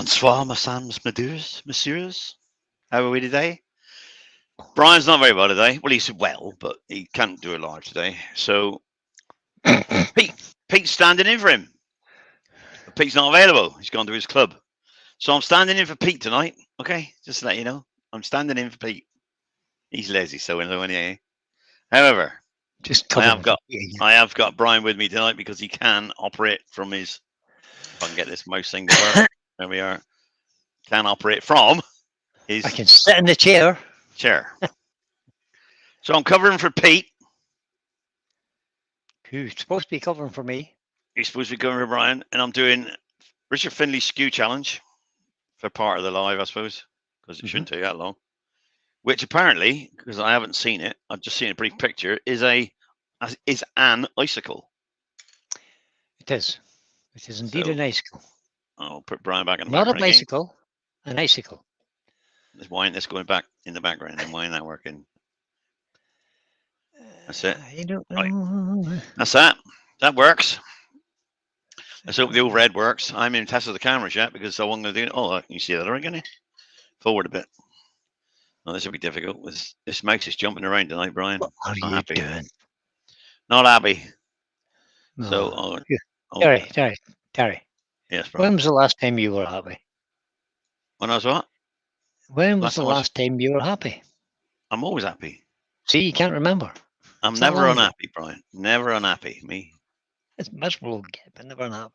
Bonsoir, messieurs. How are we today? Brian's not very well today. Well, he's well, but he can't do it live today. So Pete's standing in for him. But Pete's not available. He's gone to his club. So I'm standing in for Pete tonight. Okay, just to let you know, I'm standing in for Pete. He's lazy, so anyway. However, I have got Brian with me tonight because he can operate from his. If I can get this mouse thing to work, there we are. Can operate from his. I can sit in the chair. So I'm covering for Pete. Who's supposed to be covering for me? He's supposed to be covering for Brian, and I'm doing Richard Finlay skew challenge for part of the live, I suppose, because it shouldn't take that long. Which apparently, because I haven't seen it, I've just seen a brief picture, is an icicle. It is. It is indeed an icicle. I'll put Brian back in the background. Not a bicycle, an icicle. There's wine that's going back in the background and wine that working. That's it. Right. That's that. That works. Let's hope the overhead works. I haven't even tested the cameras yet because I wasn't going to do it. Oh, you see that already, can you? Forward a bit. Oh, this will be difficult. This mouse is jumping around tonight, Brian. What are you doing? Not happy. No. So, Terry. Yes, bro. When was the last time you were happy? When I was what? When was the last time you were happy? I'm always happy. See, you can't remember. I'm never unhappy, Brian. Never unhappy. Me. It's miserable, but never unhappy.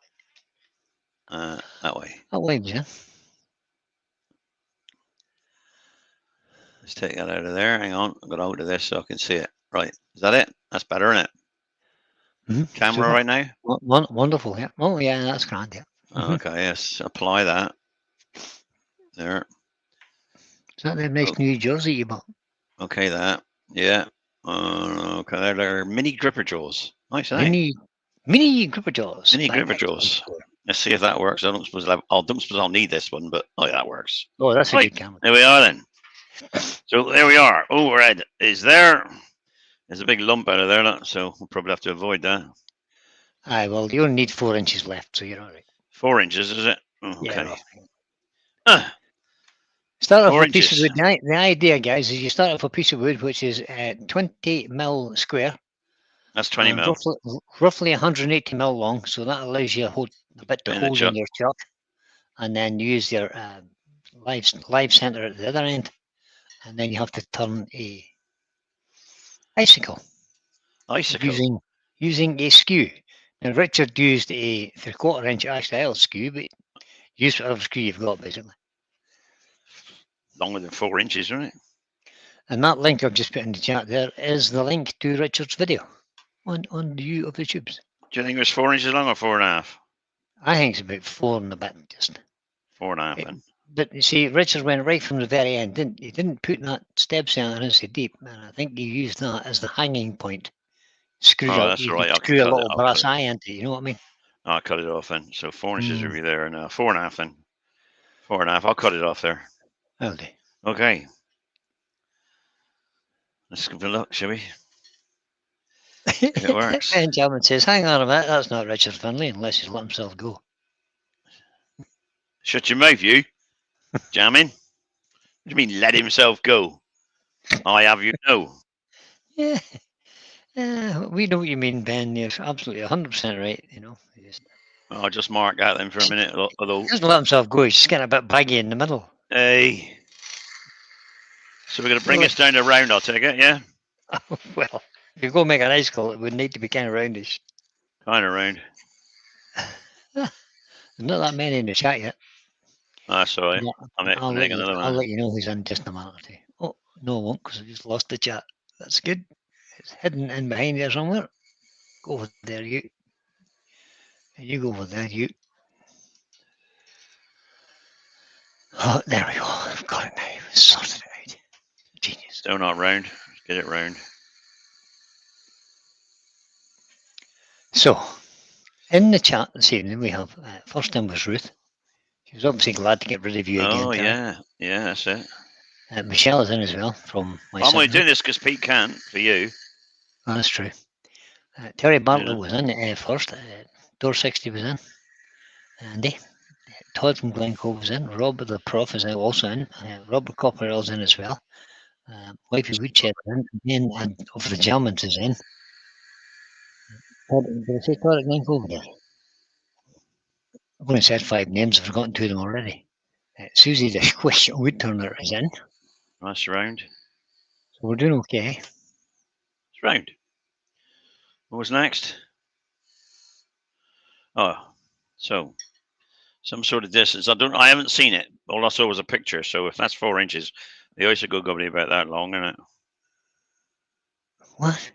That way. That way, yeah. Let's take that out of there. Hang on. I've got out of this so I can see it. Right. Is that it? That's better, isn't it? Camera right now? Wonderful, yeah. Oh, yeah, that's grand, yeah. Okay, yes. Apply that. There. Is that the nice new jersey you bought? Okay, that. Yeah. Okay, they're mini gripper jaws. Nice, eh? Mini gripper jaws. Mini gripper jaws. Let's see if that works. I don't suppose I'll need this one, but yeah, that works. Oh, that's a good camera. There we are then. So there we are. Overhead is there. There's a big lump out of there, so we'll probably have to avoid that. Aye, well, you only need 4 inches left, so you're all right. 4 inches, is it? Okay. Yeah, start off with a piece of wood. The idea, guys, is you start off with a piece of wood which is 20 mil square. That's 20 mil. Roughly 180 mil long, so that allows you a bit to hold in your chuck. And then use your live center at the other end. And then you have to turn a icicle. Using a skew. Now, Richard used a 3/4 inch XL skew, but use whatever skew you've got, basically. Longer than 4 inches, isn't it? And that link I've just put in the chat there is the link to Richard's video on the view of the tubes. Do you think it was 4 inches long or 4.5? I think it's about 4 and a bit, just 4.5 then. But you see, Richard went right from the very end. He didn't put that step center in so deep, and I think he used that as the hanging point. Screw that's right. Screw a little brass eye into it, you know what I mean? I'll cut it off then. So 4 inches will be there now. 4.5 then. 4.5. I'll cut it off there. Will do. Okay. Let's give it a look, shall we? If it works. And Gentleman says, hang on a minute, that's not Richard Finlay unless he's let himself go. Shut your mouth, you. Jamming. What do you mean, let himself go? I have you know. Yeah. We know what you mean, Ben. You're absolutely 100% right, you know. I'll just mark that then for a minute. Although he doesn't let himself go, he's just getting a bit baggy in the middle. Hey. So we're going to bring us down to round, I'll take it, yeah? Well, if you go make an icicle, it would need to be kind of roundish. Kind of round. There's not that many in the chat yet. That's all right. I'll let you know who's in just a minute or two. Oh, no, I won't, because I just lost the chat. That's good. It's hidden in behind there somewhere. Go over there, you. And you go over there, you. Oh, there we go. I've got it now. Sorted it out. Genius. Still not round. Get it round. So, in the chat this evening, we have first name was Ruth. She was obviously glad to get rid of you again. Oh, yeah. Yeah, that's it. Michelle is in as well from my I'm only doing this because Pete can't, for you. Oh, that's true. Terry Bartlett was in first. Door 60 was in. Andy. Todd from Glencoe is in. Robert the Prof is also in. Robert Copperell's in as well. Wifey Woodshed is in. And of the Germans is in. Did I say Todd at Glencoe? Yeah. I've only said 5 names. I've forgotten 2 of them already. Susie the Squish Woodturner is in. That's round. So we're doing okay. It's round. What was next? Oh, so some sort of distance. I haven't seen it. All I saw was a picture. So if that's 4 inches, the ice will go about that long, isn't it? What?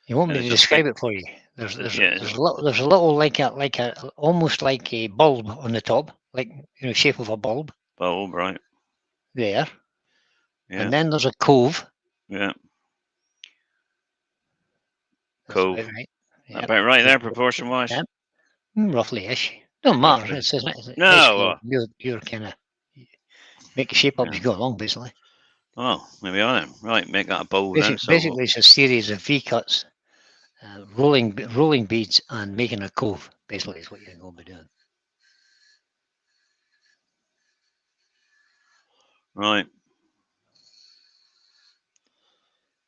You want me to describe it for you? There's a little like a almost like a bulb on the top, like shape of a bulb. Bulb, right? There. Yeah. And then there's a cove. Yeah. That's Cove. right. Yep. About right there, proportion wise. Yep. Roughly-ish. Don't matter. It's no. You're kind of make a shape up as you go along, basically. Oh, maybe I am. Right, make that a bowl. Basically, it's a series of V cuts, rolling beads, and making a cove. Basically, is what you're going to be doing. Right.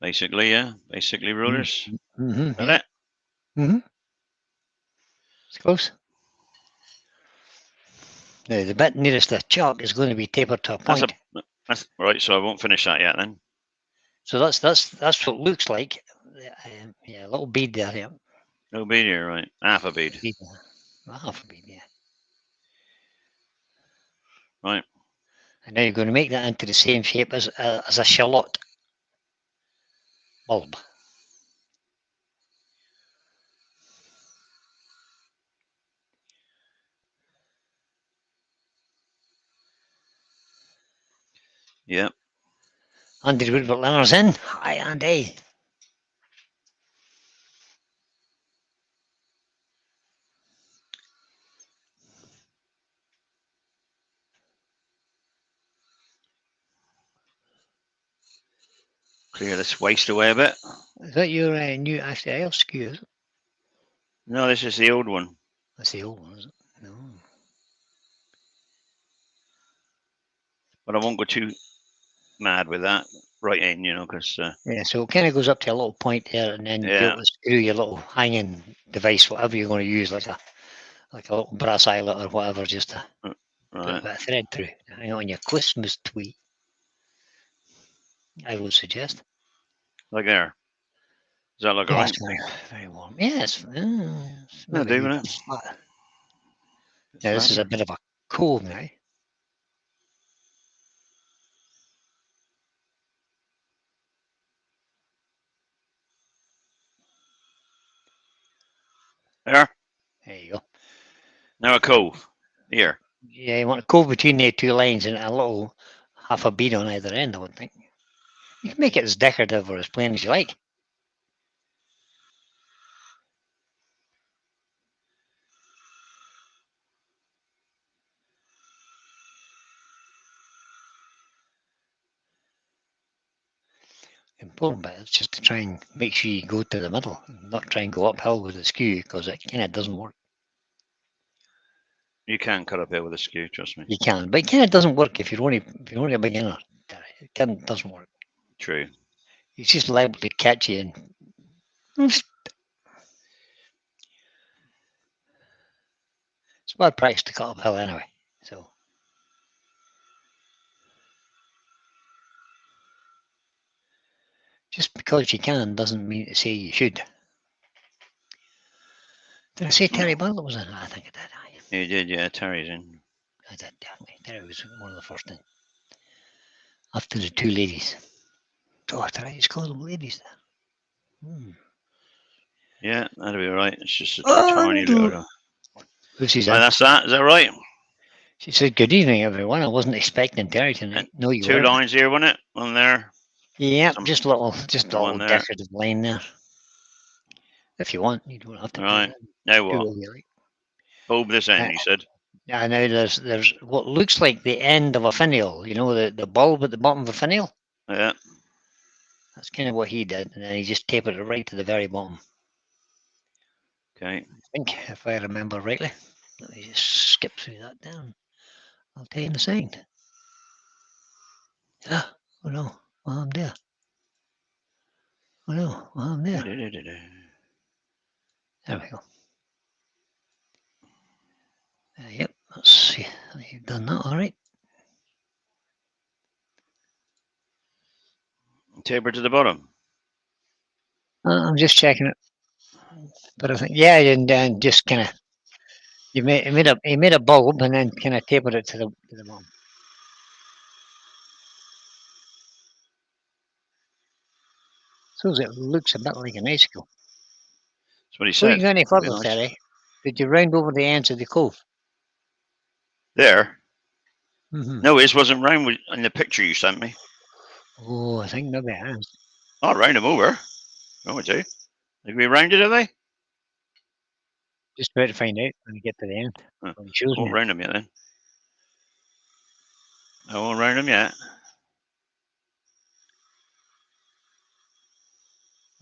Basically, yeah. Basically, rulers. Mm-hmm. Yeah. That? Mm-hmm. It's close. Now, the bit nearest the chalk is going to be tapered to a point. That's right. So I won't finish that yet then. So that's what it looks like. Yeah, a little bead there. Yeah. No bead here, right? Half a bead. Half a bead, yeah. Right. And now you're going to make that into the same shape as a shallot bulb. Yep. Andy Woodward Leonard's in. Hi, Andy. Clear this waste away a bit. Is that your new Ashley skew? Is it? No, this is the old one. That's the old one, is it? No. But I won't go too mad with that right in, because... yeah, so it kind of goes up to a little point there, and then you be able to screw your little hanging device, whatever you're going to use, like a little brass eyelet or whatever, just to put a bit of thread through. Hang on your Christmas tree, I would suggest. Like there. Does that look yeah, alright? It's very warm. Yes. No, doing it. Now, this is a bit of a cove now. There you go. Now a cove. Here. Yeah, you want a cove between the 2 lines and a little half a bead on either end, I would think. You can make it as decorative or as plain as you like. The important bit is just to try and make sure you go to the middle, not try and go uphill with the skew, because it kind of doesn't work. You can cut uphill with a skew, trust me. You can, but it kind of doesn't work if you're only a beginner. It doesn't work. True. It's just liable to catch you and it's bad practice to cut uphill anyway. So just because you can doesn't mean to say you should. Did I say Terry Bartlett was in? I think I did. You did, yeah. Terry's in. I did, definitely. Terry was one of the first in. After the 2 ladies. Oh, did I just call them ladies there? Yeah, that'll be alright. It's just a tiny little... Lucy's in. That's that. Is that right? She said, "Good evening, everyone. I wasn't expecting Terry tonight." No, you 2 weren't. lines here, wasn't it? On there. Yeah, just a little decorative line there. If you want, you don't have to. Right. Now what? Like. Bulb this end, you said. Yeah, now there's what looks like the end of a finial. You know, the bulb at the bottom of a finial. Yeah. That's kind of what he did, and then he just tapered it right to the very bottom. Okay. I think, if I remember rightly. Let me just skip through that down. I'll tell you in a second. Ah, oh no, well, I'm there. Oh no, well, I'm there. There we go. Yep, let's see. You've done that, all right. Taper to the bottom. I'm just checking it. But I think, yeah, and just kind of, you made a bulb and then kind of tapered it to the bottom. So it looks a bit like an icicle. That's what he So you said. can go any That'd be further, nice. Terry? Did you round over the ends of the cove? There. Mm-hmm. No, his wasn't round in the picture you sent me. Oh, I think maybe it is. I'll round them over. Oh, would you? Like we rounded, are they? Just about to find out when we get to the end. Huh. When he shows I won't me. round them yet then. I won't round them yet.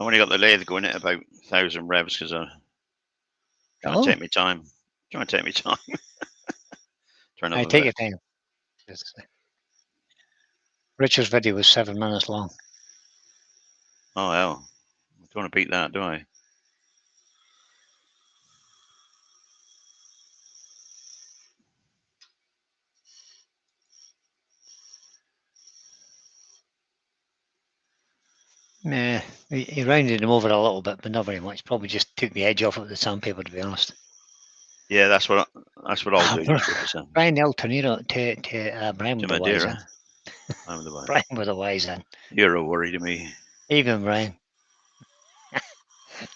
I've only got the lathe going at about 1,000 revs because I'm trying to take my time. Trying to take my time. Turn up I a take bit. your time. Richard's video was 7 minutes long. Oh, hell. I don't want to beat that, do I? Nah, he rounded him over a little bit, but not very much. Probably just took the edge off of the sandpaper, to be honest. Yeah, that's what I'll do. Just with the sun. Brian El Tornado to Brian To with the wise Madeira. end. I'm the one. Brian with the wise end. You're a worry to me. Even Brian.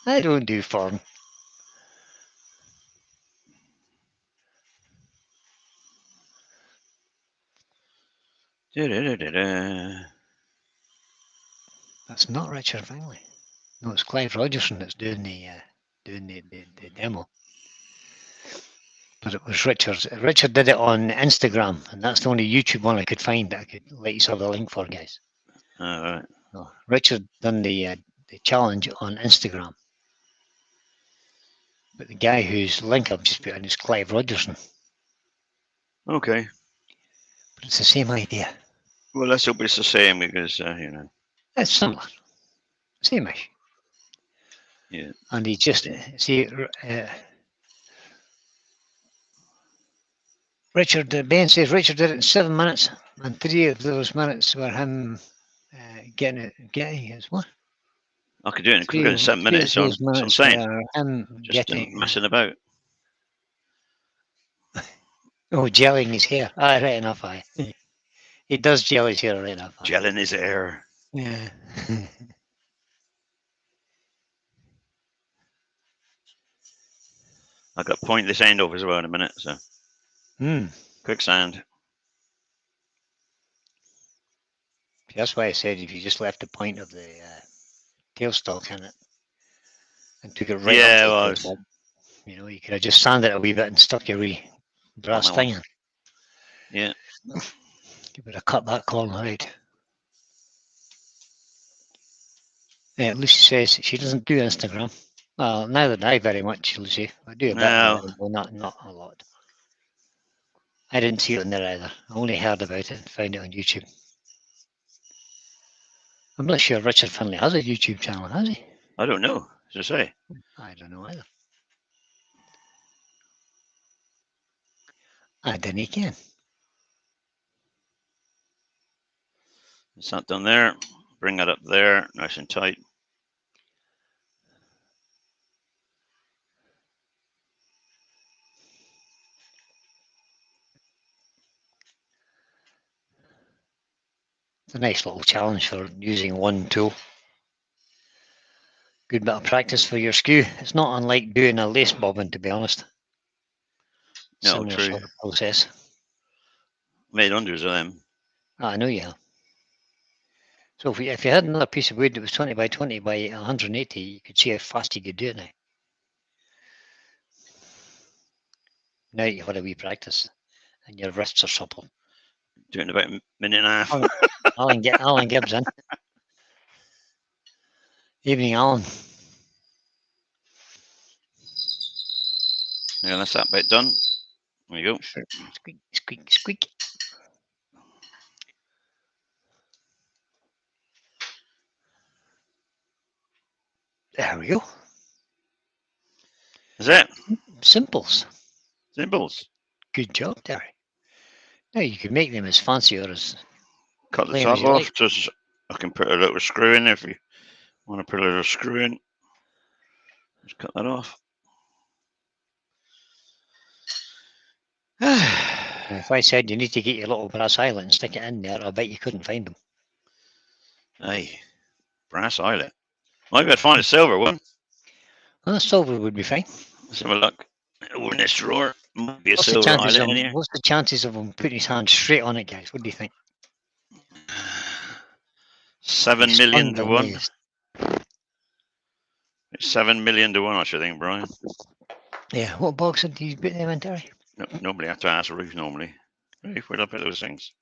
I don't do foreign. That's not Richard Finlay. No, it's Clive Rogerson that's doing the demo. But it was Richard. Richard did it on Instagram, and that's the only YouTube one I could find that I could let you saw the link for, guys. All right. No, Richard done the challenge on Instagram. But the guy whose link I've just put in is Clive Rogerson. Okay. But it's the same idea. Well, let's hope it's the same because, It's similar. Same-ish. Yeah. And he just, see, Ben says Richard did it in 7 minutes, and 3 of those minutes were him getting his what? I could do it in quicker than 7 minutes. So I'm saying. Were him Just messing about. gelling his hair. Ah, right enough, aye. He does gel his hair right enough. Gel in his hair. Yeah. I got to point this end over as well in a minute. So. Quicksand. That's why I said if you just left the point of the tailstock in it and took it right up to the tailstock, you could have just sanded it a wee bit and stuck your wee brass thing in. Yeah. You would have cut that corner out. Yeah, Lucy says she doesn't do Instagram. Well, neither do I very much, Lucy. I do a bit, but not a lot. I didn't see it in there either. I only heard about it and found it on YouTube. I'm not sure Richard Finlay has a YouTube channel, has he? I don't know. As I say. I don't know either. I didn't again. It's not done there. Bring that up there, nice and tight. It's a nice little challenge for using one tool. Good bit of practice for your skew. It's not unlike doing a lace bobbin, to be honest. No, Similar true. sort of process. Made hundreds of them. I know you have. So if you had another piece of wood that was 20 by 20 by 180, you could see how fast you could do it now. Now you've had a wee practice and your wrists are supple. Do it in about a minute and a half. Alan Gibbs in. Evening, Alan. Yeah, that's that bit done. There you go. Squeak, squeak, squeak. There we go. Is it? Simples. Symbols. Good job, Terry. Now you can make them as fancy or as Cut the plain top as you off. like. Just I can put a little screw in if you want to put a little screw in. Just cut that off. If I said you need to get your little brass eyelet and stick it in there, I bet you couldn't find them. Hey, brass eyelet. Maybe I'd find a silver one. Well, silver would be fine. Let's have a look. In this drawer, might be a What's the silver chances eyelet of in here. what's the chances of him putting his hand straight on it, guys? What do you think? 7 He's million stunned, to amazed. 1. It's 7 million to 1, I should think, Brian. Yeah. What box did you put them in, Terry? No, nobody have to ask Ruth normally. Ruth, where'd I put those things?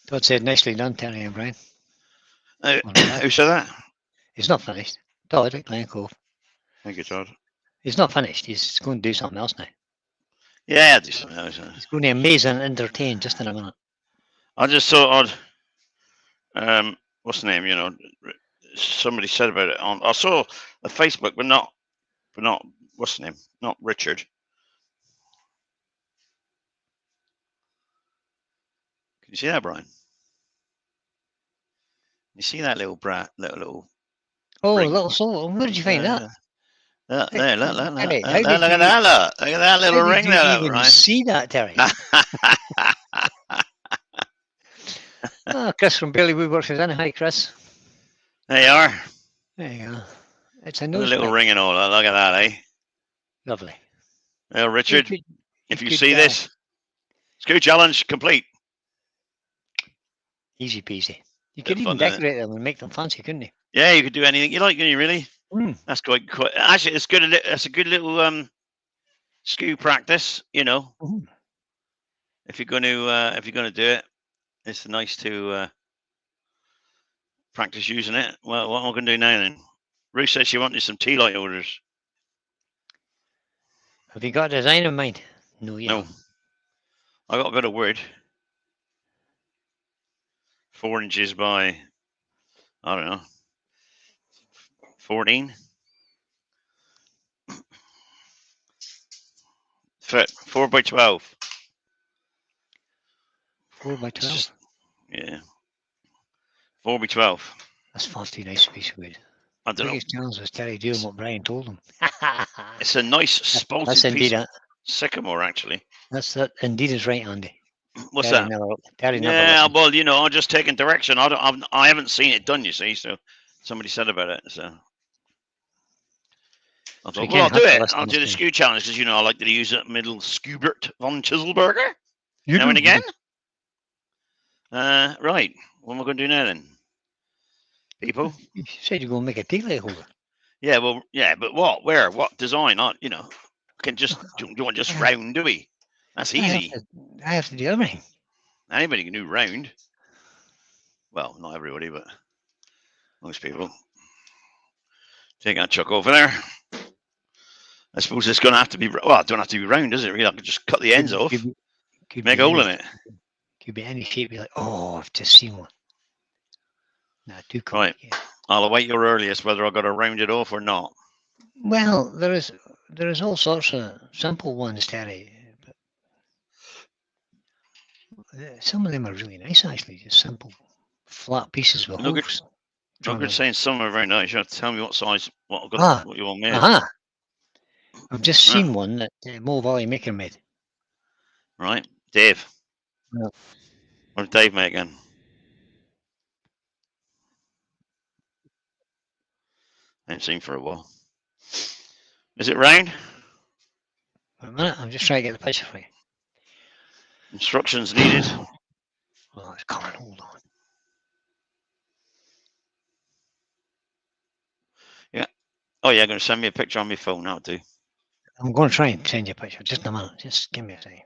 Todd said, nicely done, Terry and Brian. Who said that? He's not finished. Todd, right, Brian Cove. Thank you, Todd. He's not finished. He's going to do something else now. Yeah, I'll do something else. He's going to amaze and entertain just in a minute. I just thought I'd, what's the name? You know, somebody said about it on. I saw a Facebook, but not, what's the name? Not Richard. Can you see that, Brian? You see that little brat, little. Oh, ring? a little soul. Where did you find that? There, look at Terry, that, look at that little ring there, How did you even Brian. see that, Terry? Chris from Bailey Woodworks is in. Hi, Chris. There you are. There you go. It's a A nose little pick. ring and all. Look at that, eh? Lovely. Well, Richard, You if you could, see this, skew challenge complete. easy peasy. You Bit could of even fun, isn't it? decorate them and make them fancy, couldn't you? Yeah, you could do anything you like, can you? Really? Mm. That's quite. Actually, it's good. That's a good little skew practice. You know, Mhm. if you're going to do it, it's nice to practice using it. Well, what am I going to do now then? Ruth says she wanted some tea light orders. Have you got a design in mind? No, you No, haven't. I got a bit of wood. 4 inches by, I don't know, 14 foot, 4 by 12. 4 by 12. Yeah, 4 by 12. That's 40 nice piece of wood. I don't know. Biggest challenge was Terry doing what Brian told him. It's a nice spalted That's piece indeed of sycamore, actually. that indeed is right, Andy. What's Terry that? Terry never Yeah, listened. well, you know, I'm just taking direction. I haven't seen it done, you see. So somebody said about it. So I thought, well, I'll do it. I'll do the skew challenge because, you know, I like to use it middle Skubert von Chiselberger now and again. Right. What am I going to do now then, people? You said you're going to make a tea light holder. Yeah, well, yeah, but what? Where? What design? You know, can just do you want just round, do we? That's easy. I have to do everything. Anybody can do round. Well, not everybody, but most people. Take that chuck over there. I suppose it's going to have to be. Well, it don't have to be round, does it? Really, I could just cut the ends off. Make a hole in it. Could be any shape. You're like, oh, I've just seen one. Nah, too complicated. Right. I'll await your earliest whether I've got to round it off or not. Well, there is all sorts of simple ones, Terry. But some of them are really nice, actually. Just simple, flat pieces with holes. I'm good saying some are very nice. You have to tell me what size, what you want made. I've just seen one that Mo Valley Maker made. Right, Dave. Yeah. What did Dave make again? I haven't seen for a while. Is it round? Wait a minute, I'm just trying to get the picture for you. Instructions needed. Oh, it's coming. Hold on. Yeah. Oh, yeah, going to send me a picture on my phone now, too. I'm going to try and send you a picture. Just a minute. Just give me a second.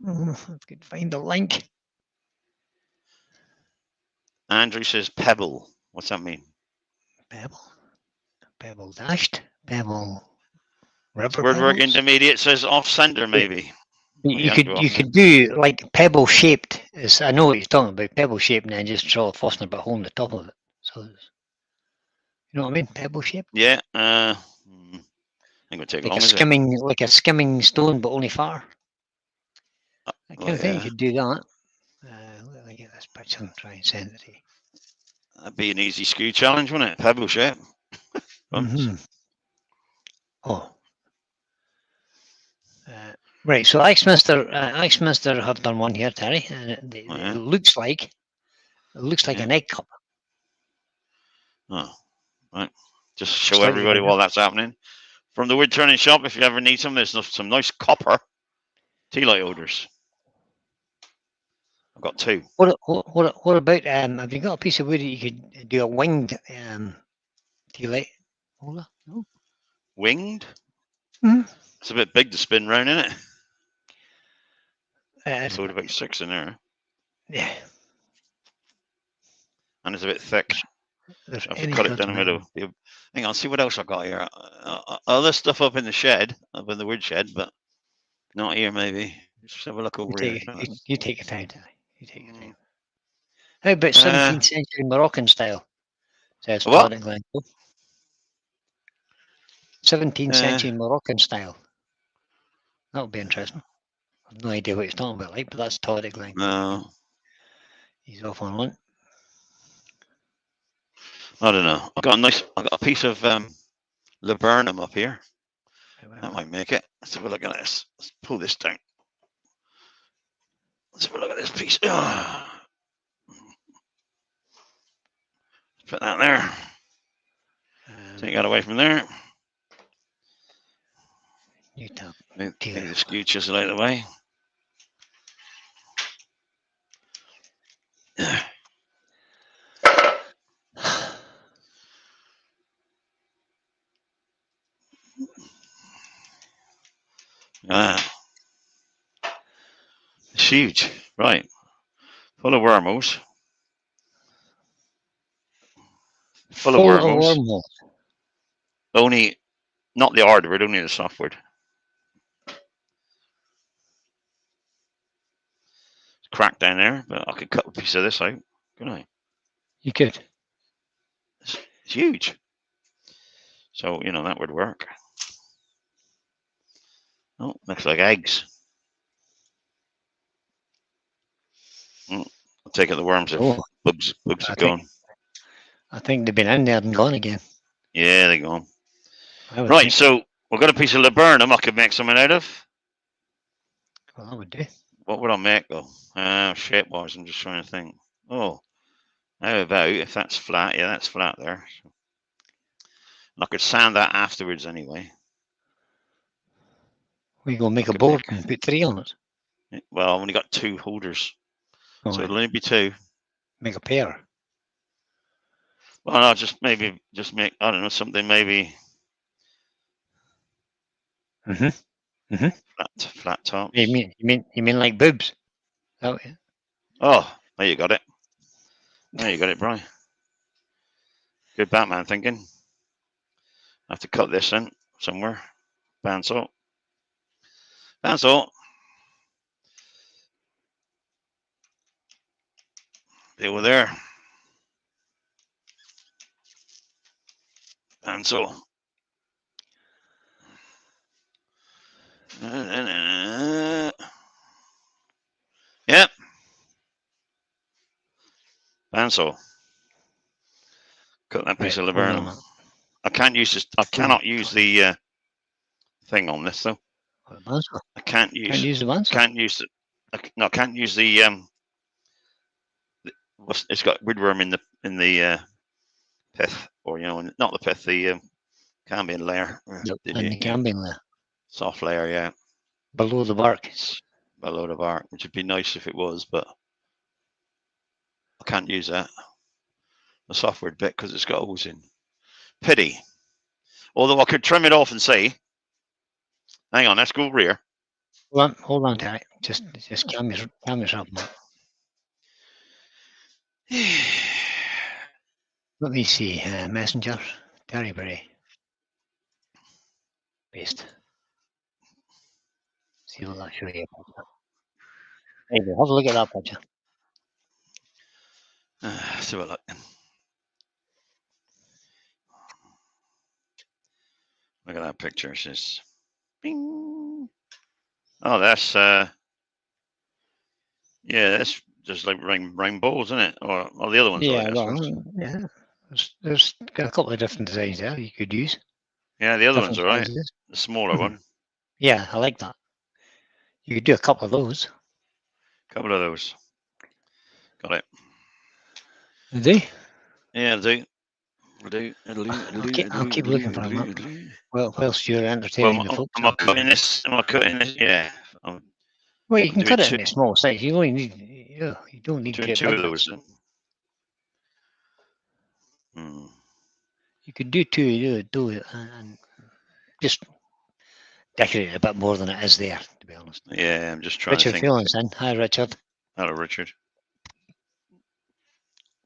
I could find the link. Andrew says pebble. What's that mean? Pebble. Pebble dashed. Pebble. Rubber Wordwork pebbles. intermediate says off center maybe. You could do like pebble shaped. I know what you're talking about. Pebble shaped, and then just draw a fastener but holding the top of it. So you know what I mean? Pebble shaped. Yeah. Ain't gonna take Like long, is it? like a skimming stone, but only far. I kind of think you Yeah. could do that. Let me get this picture and try and send it to you. That'd be an easy skew challenge, wouldn't it? Pebble shape. Mm-hmm. Oh. Right, so Axminster have done one here, Terry, and it looks like an egg cup. Oh, right. Just show Slightly everybody bigger. while that's happening. From the wood turning shop, if you ever need some, there's some nice copper tea light holders. I've got 2. What about have you got a piece of wood that you could do a winged tea light holder? No. Winged? Mm-hmm. It's a bit big to spin round, isn't it? It's Load about 6 in there. Yeah. And it's a bit thick. There's I have to any cut it sort down the of middle. Hang on, see what else I got here. Other stuff up in the shed, up in the wood shed, but not here maybe. Just have a look over here. you take your time, Terry. You take your time. How about 17th century Moroccan style? Says What? Todd in Glencoe. 17th century Moroccan style. That would be interesting. I've no idea what he's talking about, like, but that's Todd at Glencoe. No. He's off on one. I don't know. I got a piece of laburnum up here. That might make it. Let's have a look at this. Let's pull this down. Let's have a look at this piece. Put that there. Take that away from there. Move the skew chisel out of the way. It's huge. Right. Full of wormholes. Full of wormholes. Only, not the hardware, only the software. It's cracked down there, but I could cut a piece of this out, couldn't I? You could. It's huge. So, you know, that would work. Oh, looks like eggs. I'll take out the worms if bugs are gone. I think they've been in there and gone again. Yeah, they're gone. Right, so we've got a piece of laburnum I could make something out of. Well, that would do. What would I make though? Shape-wise, I'm just trying to think. Oh, how about if that's flat? Yeah, that's flat there. And I could sand that afterwards anyway. We go make a board and put 3 on it. Well, I've only got 2 holders, so it'll only be 2. Make a pair. Well, I'll just make, I don't know, something maybe. Flat tops. You mean like boobs? Oh, yeah. Oh, there you got it. There you got it, Brian. Good Batman thinking. I have to cut this in somewhere. Bandsaw. Bandsaw. They were there. Bandsaw. Yep. Bandsaw. Cut that piece of laburnum. I can't use this. I cannot use the thing on this though. I can't use the bandsaw. Can't use it. No, I can't use the it's got woodworm in the pith, or you know, not the pith, the cambium layer. The cambium layer. Soft layer, yeah. Below the bark. Below the bark, which would be nice if it was, but I can't use that. The software bit because it's got holes in. Pity. Although I could trim it off and say, hang on, let's go rear. Hold on, Terry. Just calm yourself, man. Let me see. Messenger. Terry Berry. Paste. See what that show you. Maybe have a look at that picture. Let's have a look. Look at that picture. It says, bing. Oh, that's yeah, that's just like rainbows, isn't it? Or the other ones, Yeah, like well, yeah. There's got a couple of different designs there you could use. yeah, the other one's Different all right. sizes. The smaller one. Yeah, I like that. You could do a couple of those. Couple of those. Got it. Do? Yeah, it'll do. It'll do. I'll keep looking for them. Well, whilst you're entertaining the folks. Am I cutting this? Am I cutting this? Yeah. Well, you can cut it two, in a small size. You only need, you don't need doing great two big of those. You could do two, do it, and just decorate it a bit more than it is there, to be honest. Yeah, I'm just trying Richard to think. Phelan's in. Hi, Richard. Hello, Richard.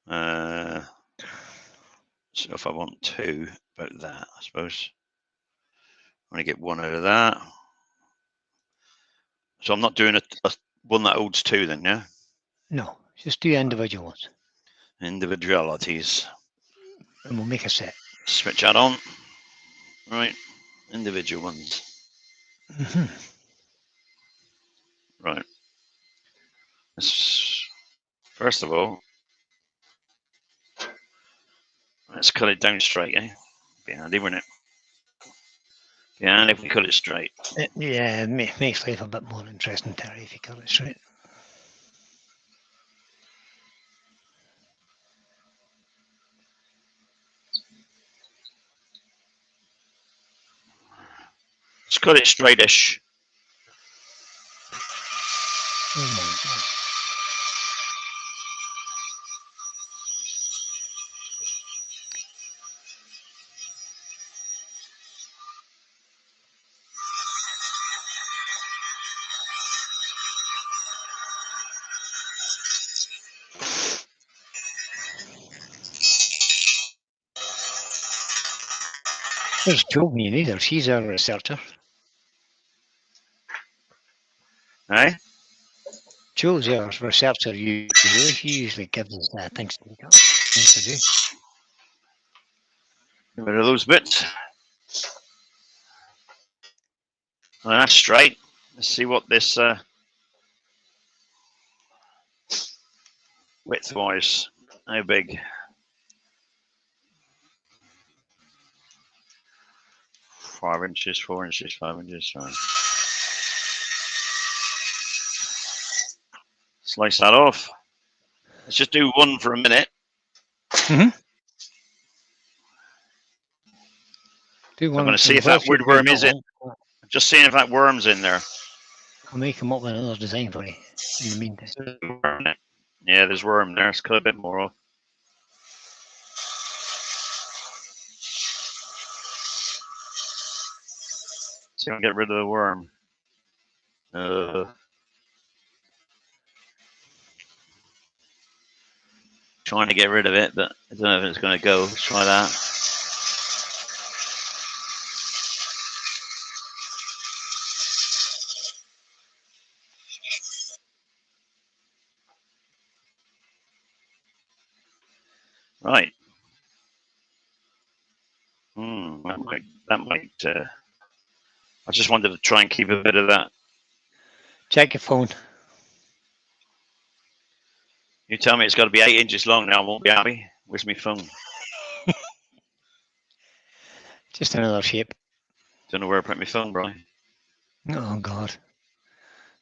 So if I want two, about that, I suppose. I'm going to get one out of that. So I'm not doing a one that holds two then, yeah? No, just do individual ones. Individualities. And we'll make a set. Switch that on. Right. Individual ones. Right. First of all, let's cut it down straight, eh? Be handy, wouldn't it? Be handy if we cut it straight. Yeah, it makes life a bit more interesting, Terry, if you cut it straight. Let's cut it straightish. Oh my God. There's Jo me neither. She's our researcher. Eh? Jo's our researcher usually. She usually gives us things to look at, things to do. Get rid of those bits. Well, that's straight. Let's see what this width-wise, how big. 5 inches, 4 inches, 5 inches. Right. Slice that off. Let's just do one for a minute. Do one. I'm going to see if that woodworm is in. I'm just seeing if that worm's in there. I'll make him up with another design for you in the meantime. Yeah, there's worm there. Let's cut a bit more off. See if I can get rid of the worm. Trying to get rid of it, but I don't know if it's going to go. Let's try that. Right. That might. I just wanted to try and keep a bit of that. Check your phone. You tell me it's got to be 8 inches long now. I won't be happy. Where's my phone? Just another shape. Don't know where I put my phone, Brian. Oh God.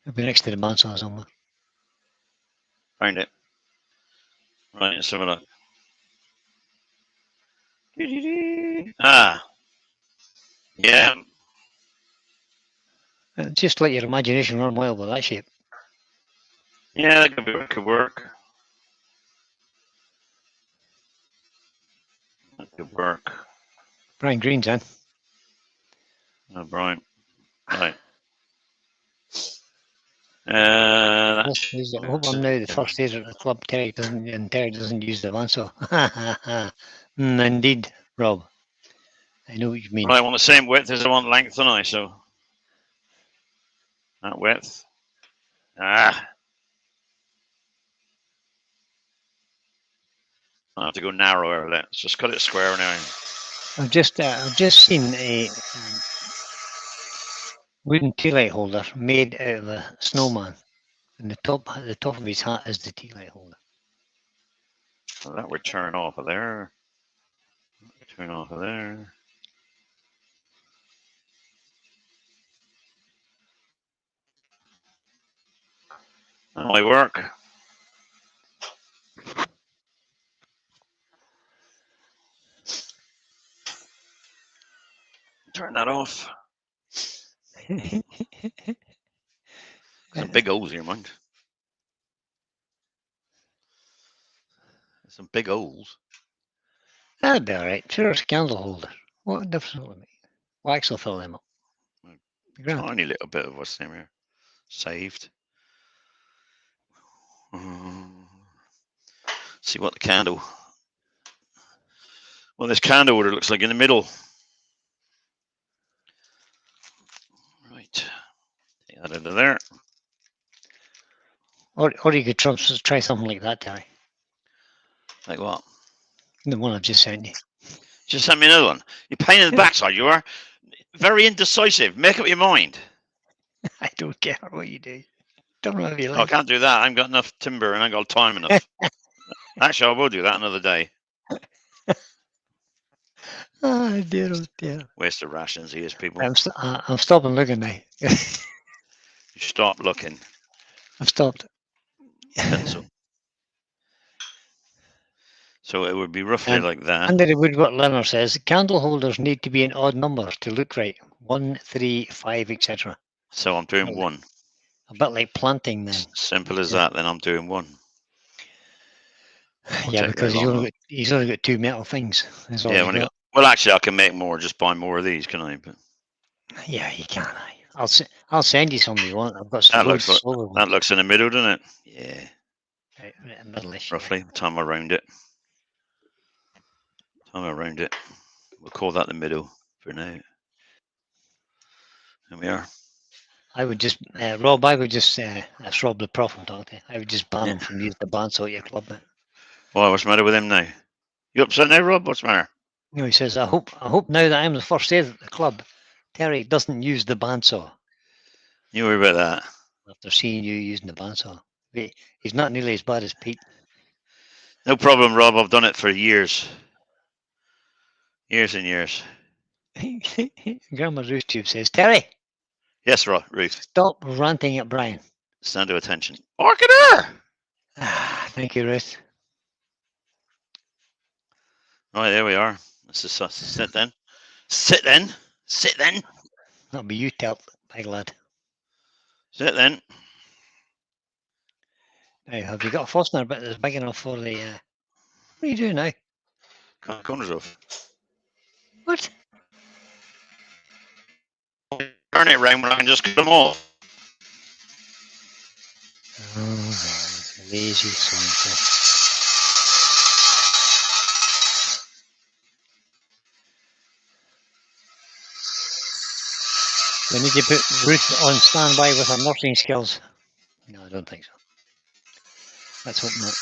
It'll be next to the bandsaw somewhere. Found it. Right, let's have a look. Ah. Yeah. Just let your imagination run wild with that shape. Yeah, that could work. That could work. Brian Green's in. Oh, Brian. Right. I hope I'm now the first day at the club. Terry doesn't use the bandsaw. Indeed, Rob. I know what you mean. Right, I want the same width as I want length, don't I? So That width. Ah. I have to go narrower. Let's just cut it square now. I've just seen a wooden tea light holder made out of a snowman, and the top of his hat is the tea light holder. Well, that would turn off of there. Turn off of there. That might work. Turn that off. Some big holes here, mind. Some big holes. That'd be all right. Sure, it's a candle holder. What difference will it make? Wax will fill them up. Tiny little bit of what's in here. Saved. See what the candle. Well, this candle holder looks like in the middle. Right. Take that out of there. Or you could try something like that, Terry. Like what? The one I've just sent you. Just send me another one. You're pain in the backside, you are. Very indecisive. Make up your mind. I don't care what you do. Don't know if you I like. can't do that. I haven't got enough timber and I ain't got time enough. Actually, I will do that another day. Oh dear, oh dear. Waste of rations, he is, people. I'm stopping looking now. You stop looking. I've stopped. Pencil. So it would be roughly like that. Under the woodwork learner says candle holders need to be in odd numbers to look right. 1, 3, 5, etc. So I'm doing one. A bit like planting then. Simple as that. Then I'm doing one. Yeah, because he's only got 2 metal things. That's all yeah, well, actually, I can make more. Just buy more of these, can I? But yeah, you can. I'll send you some you want. I've got some that looks in the middle, doesn't it? Yeah. Right in the middle-ish, roughly. yeah. Time around it. We'll call that the middle for now. There we are. I would just, Rob, that's Rob the Prof I'm talking to. I would just ban him from using the bandsaw at your club. Why, what's the matter with him now? You upset now, Rob? What's the matter? No, he says, I hope now that I'm the first aid at the club, Terry doesn't use the bandsaw. You worry about that. After seeing you using the bandsaw. He's not nearly as bad as Pete. No problem, Rob. I've done it for years. Years and years. Grandma Ruth Tube says, Terry. Yes, Ruth. Stop ranting at Brian. Stand to attention. Orchidor! Thank you, Ruth. Right, there we are. Let's just sit then. Sit then. Sit then. That'll be you, big lad. Sit then. Now, have you got a Fostner bit that's big enough for the... What are you doing now? Cut the corners off. What? Turn it round when I can just cut them off. Oh, lazy Santa. We need to put Ruth on standby with her nursing skills. No, I don't think so. Let's hope not.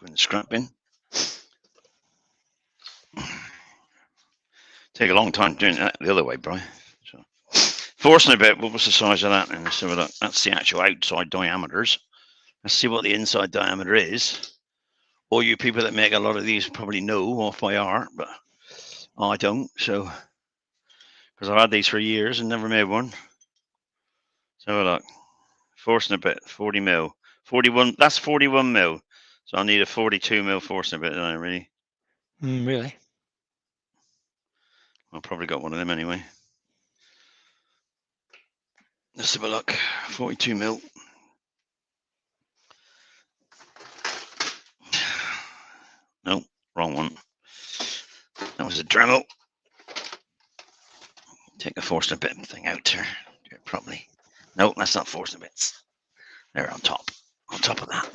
Going scrapping. Take a long time doing that the other way, Brian. So, forcing a bit. What was the size of that? And let's have a look. That's the actual outside diameters. Let's see what the inside diameter is. All you people that make a lot of these probably know off by heart, but I don't. So, because I've had these for years and never made one. So have a look. Forcing a bit. 40 mil. 41. That's 41 mil. So I need a 42 mil forcing a bit, don't I, really? Really? I've probably got one of them anyway. Let's have a look. 42 mil. No, wrong one. That was a Dremel. Take the forcing a bit thing out here. Do it properly. No, that's not forcing bits. They're on top. On top of that.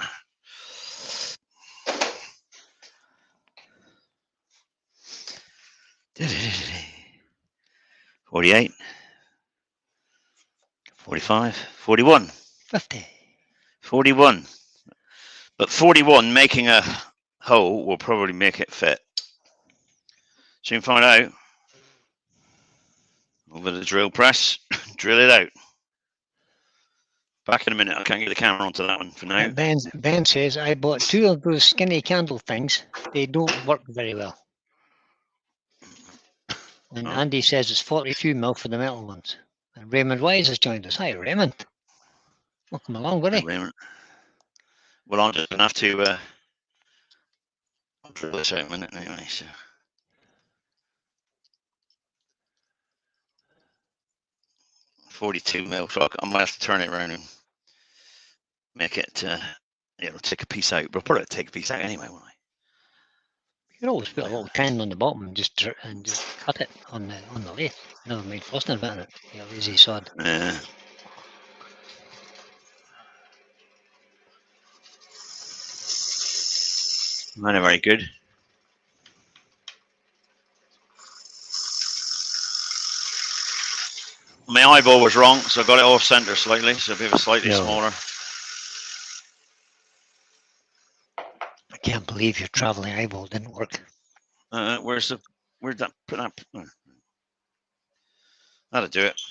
48. 45. 41. 50. 41. But 41 making a hole will probably make it fit. Soon find out. Over the drill press. Drill it out. Back in a minute. I can't get the camera onto that one for now. Ben says, I bought 2 of those skinny candle things. They don't work very well. And Andy says it's 42 mil for the metal ones. And Raymond Wise has joined us. Hi, Raymond. Welcome along, buddy. Raymond. Well, I'm just going to have to drill this out a minute anyway. So. .42 mil, so I might have to turn it around and make it, take a piece out. But I'll probably take a piece out anyway, won't I? You could always put a little tin on the bottom and just cut it on the lathe. Never mind fussing about it. You lazy sod. Yeah. Not very good. My eyeball was wrong, so I got it off center slightly, so a bit slightly smaller. I can't believe your traveling eyeball didn't work. Where'd that put that? That'll do it.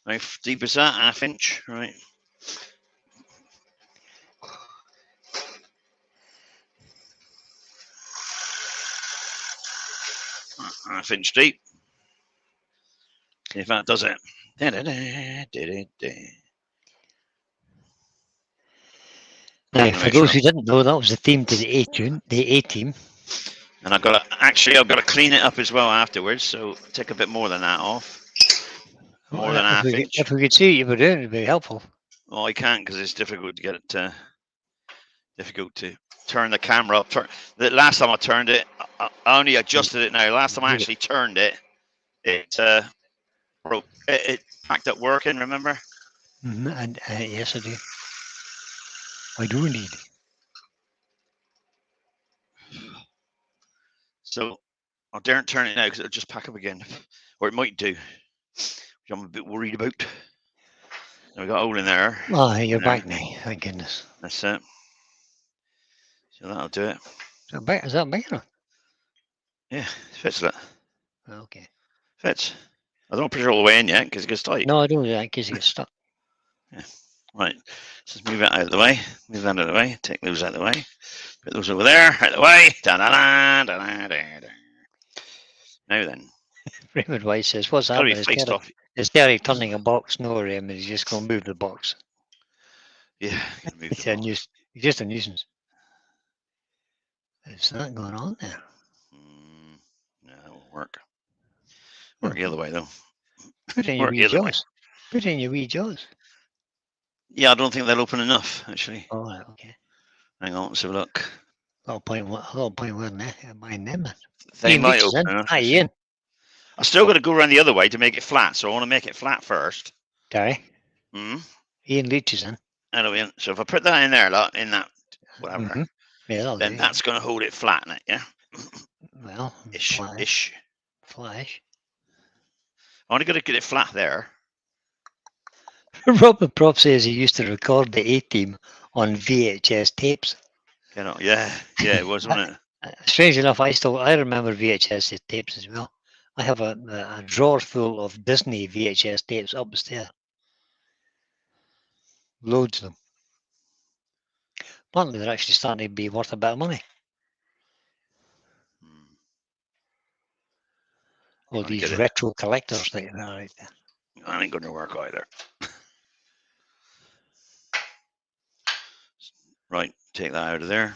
How deep is that? ½ inch, right? ½ inch deep. See if that does it. Now, for those who didn't know, that was the theme to the A team. And I've got to clean it up as well afterwards. So take a bit more than that off. More than ½ inch. If we could see what you were doing, it'd be helpful. Well, I can't because it's difficult to get it. Difficult to turn the camera up. The last time I turned it, I only adjusted it now. Last time I actually turned it, it broke. It packed up working. Remember? And yes, I do. I do indeed. So I daren't turn it now because it'll just pack up again, or it might do. Which I'm a bit worried about. We got a hole in there. Oh, you're back now. Thank goodness. That's it. So that'll do it. Is that big enough? Yeah, fits that. Okay. Fits. I don't push it all the way in yet because it gets tight. No, I don't do that in case it gets stuck. Yeah. Right. Let's just move that out of the way. Move that out of the way. Take those out of the way. Put those over there. Out of the way. Now then. Raymond White says, what's happening? Is Terry turning a box? No, Raymond, he's just going to move the box. Yeah. He's just a nuisance. Is that going on there? No, it won't work. Work the other way, though. Put in your wee jaws. Put in your wee jaws. Yeah, I don't think they'll open enough, actually. Oh, right, okay. Hang on, let's have a look. A little point where mine them. They might open enough. Hi, Ian. I still got to go around the other way to make it flat, so I want to make it flat first. Terry? Ian Leach is in. Hello, Ian. So if I put that in there, in that, whatever, yeah, then that's going to hold it flat, isn't it? Yeah? Well, Ish. Flash. I only got to get it flat there. Robert Prop says he used to record the A-Team on VHS tapes. You know, yeah, it was, wasn't it? Strange enough, I remember VHS tapes as well. I have a drawer full of Disney VHS tapes upstairs. Loads of them. Apparently, they're actually starting to be worth a bit of money. All these retro collectors that are right there. That ain't going to work either. Right, take that out of there.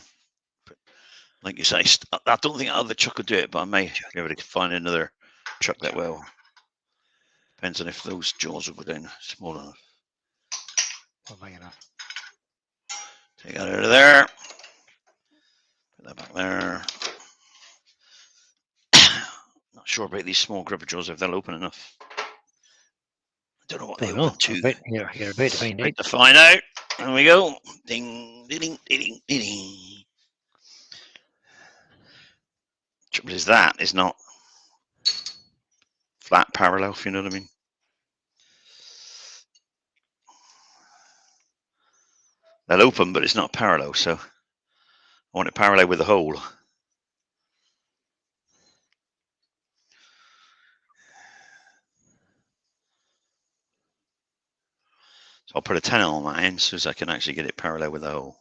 Like you say, I don't think other chuck will do it, but I may be able to find another chuck that will. Depends on if those jaws will go down small enough. Not big enough. Take that out of there. Put that back there. Not sure about these small gripper jaws, if they'll open enough. I don't know what they open to. You're about to find out. Right to find out. There we go. Ding, ding, ding, ding, ding. Trouble is that is not flat parallel, if you know what I mean. They'll open, but it's not parallel, so I want it parallel with the hole. So I'll put a tenner on that end so as I can actually get it parallel with the hole.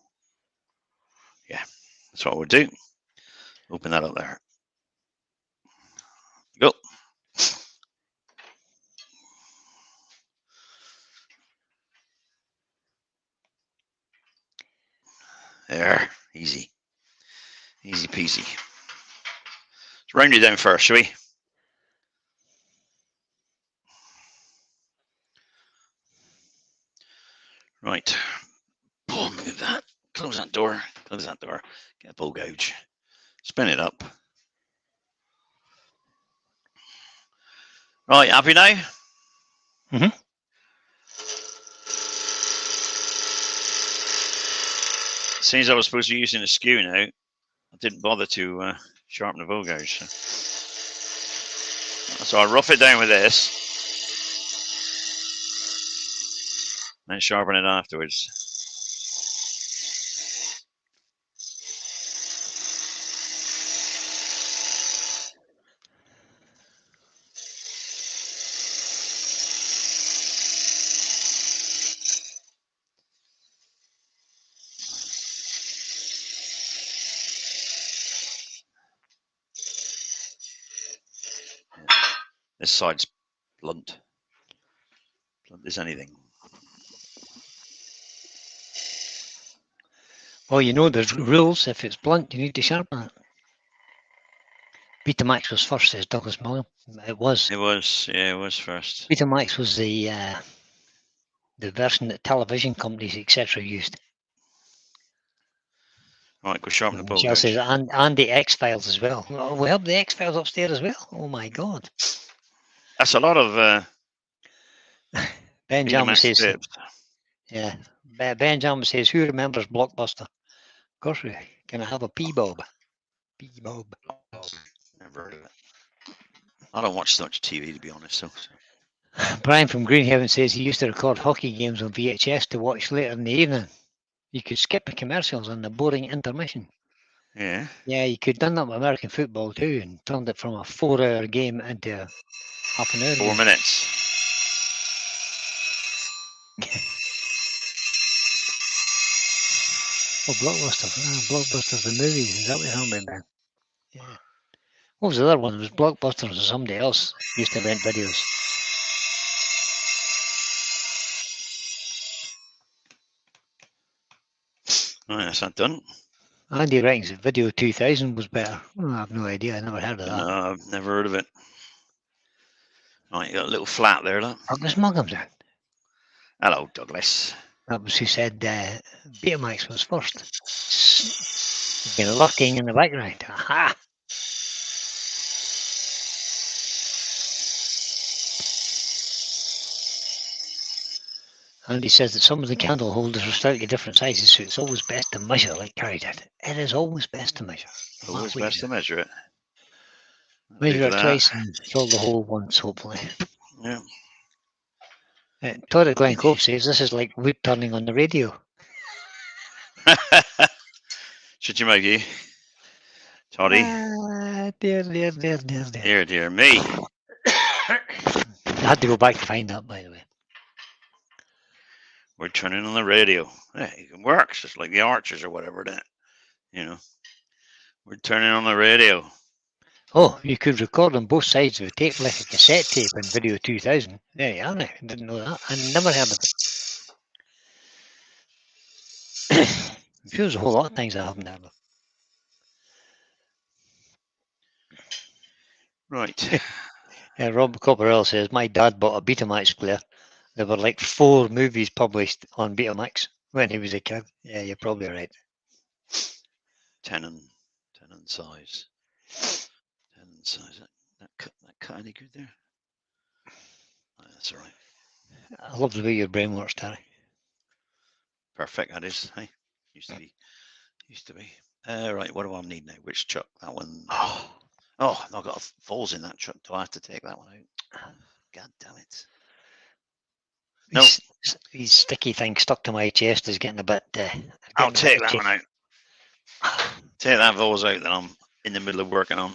Yeah, that's what we'll do. Open that up there. Go. There, easy. Easy peasy. Let's round it down first, shall we? Right. Boom, move that. Close that door. Close that door. Get a bow gouge. Spin it up. Right, happy now? Mm-hmm. Since I was supposed to be using a skew now, I didn't bother to sharpen the bow gouge. So I'll rough it down with this. And sharpen it afterwards. This side's blunt. Blunt as anything. Well, you know there's rules. If it's blunt, you need to sharpen it. Betamax was first, says Douglas Mulliam. It was. It was, yeah, it was first. Betamax was the version that television companies, etc., used. Right, go sharpen the bow Says, gouge. and the X-Files as well. Oh, we have the X-Files upstairs as well. Oh my God. That's a lot of Ben Jarman says, tips. yeah. Ben Jarman says, who remembers Blockbuster? Of course, we can I have a P-Bob? P-Bob. Never heard of it. I don't watch so much TV, to be honest. So. Brian from Greenhaven says he used to record hockey games on VHS to watch later in the evening. You could skip the commercials and the boring intermission. Yeah. Yeah, you could done that with American football too, and turned it from a 4-hour game into a half an hour. 4 minutes. Oh, Blockbuster. Blockbuster's the movie. Is that what you're talking about, Ben? Yeah. What was the other one? It was Blockbuster or somebody else used to rent videos. Right, that's not done. Andy reckons that Video 2000 was better. Oh, I have no idea. I never heard of that. No, I've never heard of it. Right, you got a little flat there, look. Douglas Muggins. Hello, Douglas. That was who said Betamax was first. You've been lurking in the background. Aha! Andy says that some of the candle holders are slightly different sizes, so it's always best to measure, like Carrie did. It is always best to measure. Always best to measure it. Measure it twice and fill the hole once, hopefully. Yeah. Todd at Glen Cove says this is like wood turning on the radio. Should you make you? Toddy? Dear me. I had to go back to find that, by the way. We're turning on the radio. Yeah, it works, just like the Archers or whatever that. You know. We're turning on the radio. Oh, you could record on both sides of a tape like a cassette tape in Video 2000. There you are now. I didn't know that. I never heard of it. I'm sure there's a whole lot of things I haven't heard of. Right. Rob Copperell says, my dad bought a Betamax player. There were like 4 movies published on Betamax when he was a kid. Yeah, you're probably right. 10 and size. 10 and size. That cut any good there? Oh, that's all right. I love the way your brain works, Terry. Perfect. That is. Hey, used to be. Right. What do I need now? Which chuck? That one. Oh, I've got falls in that chuck. Do I have to take that one out? God damn it. No. These sticky things stuck to my chest is getting a bit. I'll take that one out. Take that Vols out that I'm in the middle of working on.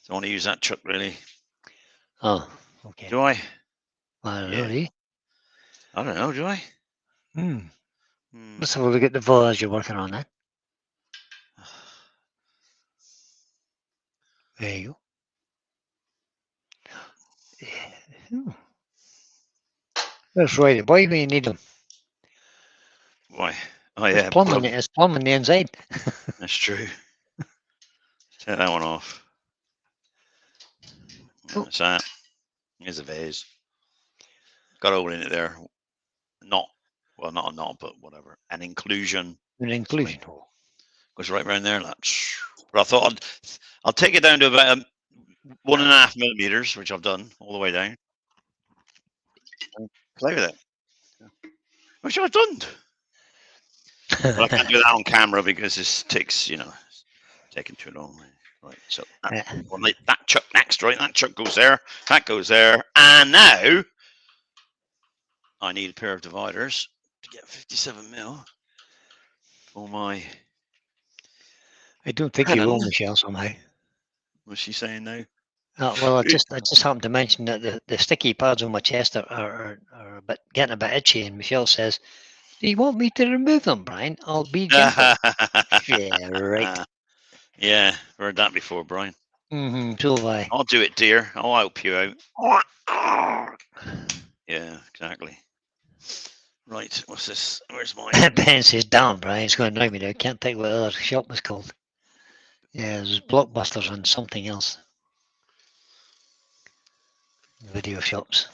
Don't want to use that chuck really. Oh, okay. Do I? I don't know, do you? I don't know, do I? Let's have a look at the Vols you're working on then. There you go. That's right. Why do you need them? Why? Oh yeah, It's plumbing the inside. That's true. Take that one off. That's that. Here's a vase. Got a hole in it there. Not a knot, but whatever. An inclusion. An inclusion hole. Goes right around there. But I thought I'll take it down to about 1.5 millimeters, which I've done all the way down. And play with it. Which I've done. But I can't do that on camera because this takes, taking too long. Right, so that chuck next, right? That chuck goes there. That goes there. And now I need a pair of dividers to get 57 mil for my. I don't think you will, Michelle, somehow. What's she saying now? Well, I just happened to mention that the sticky pads on my chest are getting a bit itchy, and Michelle says, "Do you want me to remove them, Brian? I'll be gentle." Yeah, right. Yeah, heard that before, Brian. So have I. I'll do it, dear. I'll help you out. Yeah, exactly. Right, what's this? Where's mine? Ben says, "Damn, Brian, it's going to annoy me now. Can't think what the other shop was called." Yeah, there's Blockbusters and something else. Video shops.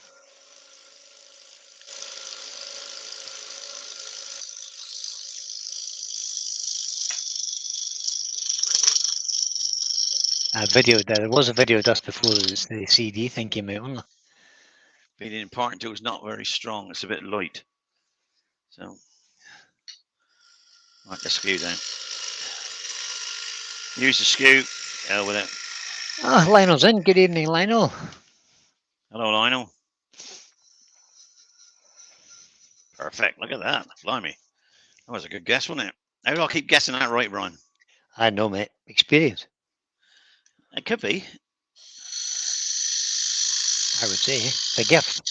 There was a video dust before the CD thing came out, wasn't there? Being part two is not very strong. It's a bit light. So, like the skew down. Use the skew. Hell with it. Lionel's in. Good evening, Lionel. Hello, Lionel. Perfect. Look at that. Blimey. That was a good guess, wasn't it? How do I keep guessing that right, Brian? I know, mate. Experience. It could be. I would say. It's a gift.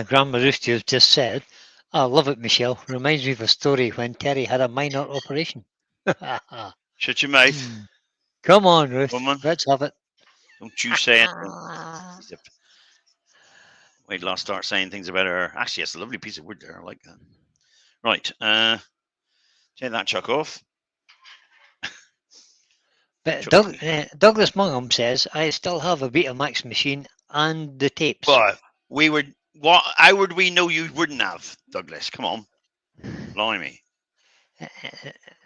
Grandma Rooster just said, I love it, Michelle. Reminds me of a story when Terry had a minor operation. Shut your mouth. Come on, Ruth. Woman. Let's have it. Don't you say anything. Wait till I start saying things about her. Actually, it's a lovely piece of wood there. I like that. Right. Take that chuck off. But Douglas Mungham says, I still have a Betamax machine and the tapes. But how would we know you wouldn't have, Douglas? Come on. Blimey.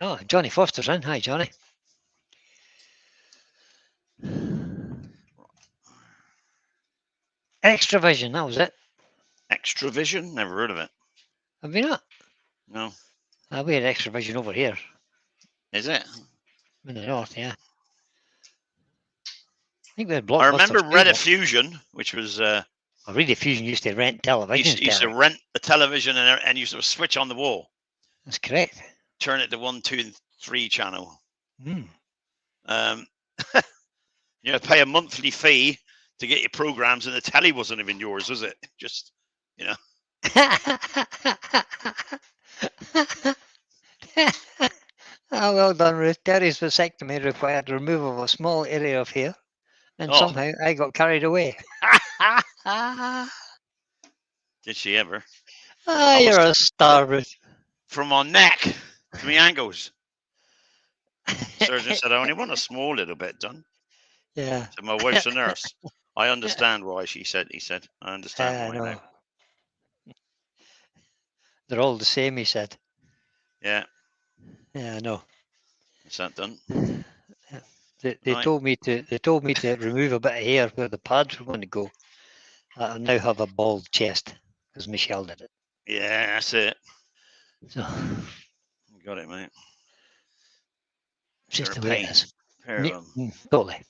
Oh, Johnny Foster's in. Hi, Johnny. Extravision, that was it. Extravision? Never heard of it. Have you not? No. We had Extravision over here. Is it? In the north, yeah. I think we had Blockbusters. I remember Rediffusion, which was... Rediffusion used to rent television. Used to rent the television and used to switch on the wall. That's correct. Turn it to 1, 2, and 3 channel. You pay a monthly fee to get your programs, and the telly wasn't even yours, was it? Just, Oh, well done, Ruth. Terry's vasectomy required removal of a small area of hair, and somehow I got carried away. Did she ever? You're a star, Ruth. from my neck to my ankles. Surgeon said, I only want a small little bit done. Yeah. So my wife's a nurse. I understand why, he said. I understand I why know. now. They're all the same, he said. Yeah. Yeah, I know. Is that done? They Right. told me to remove a bit of hair where the pads were going to go. I now have a bald chest because Michelle did it. Yeah, that's it. So Got it, mate. it's just They're the a way pain. it is. Pair of them. Totally.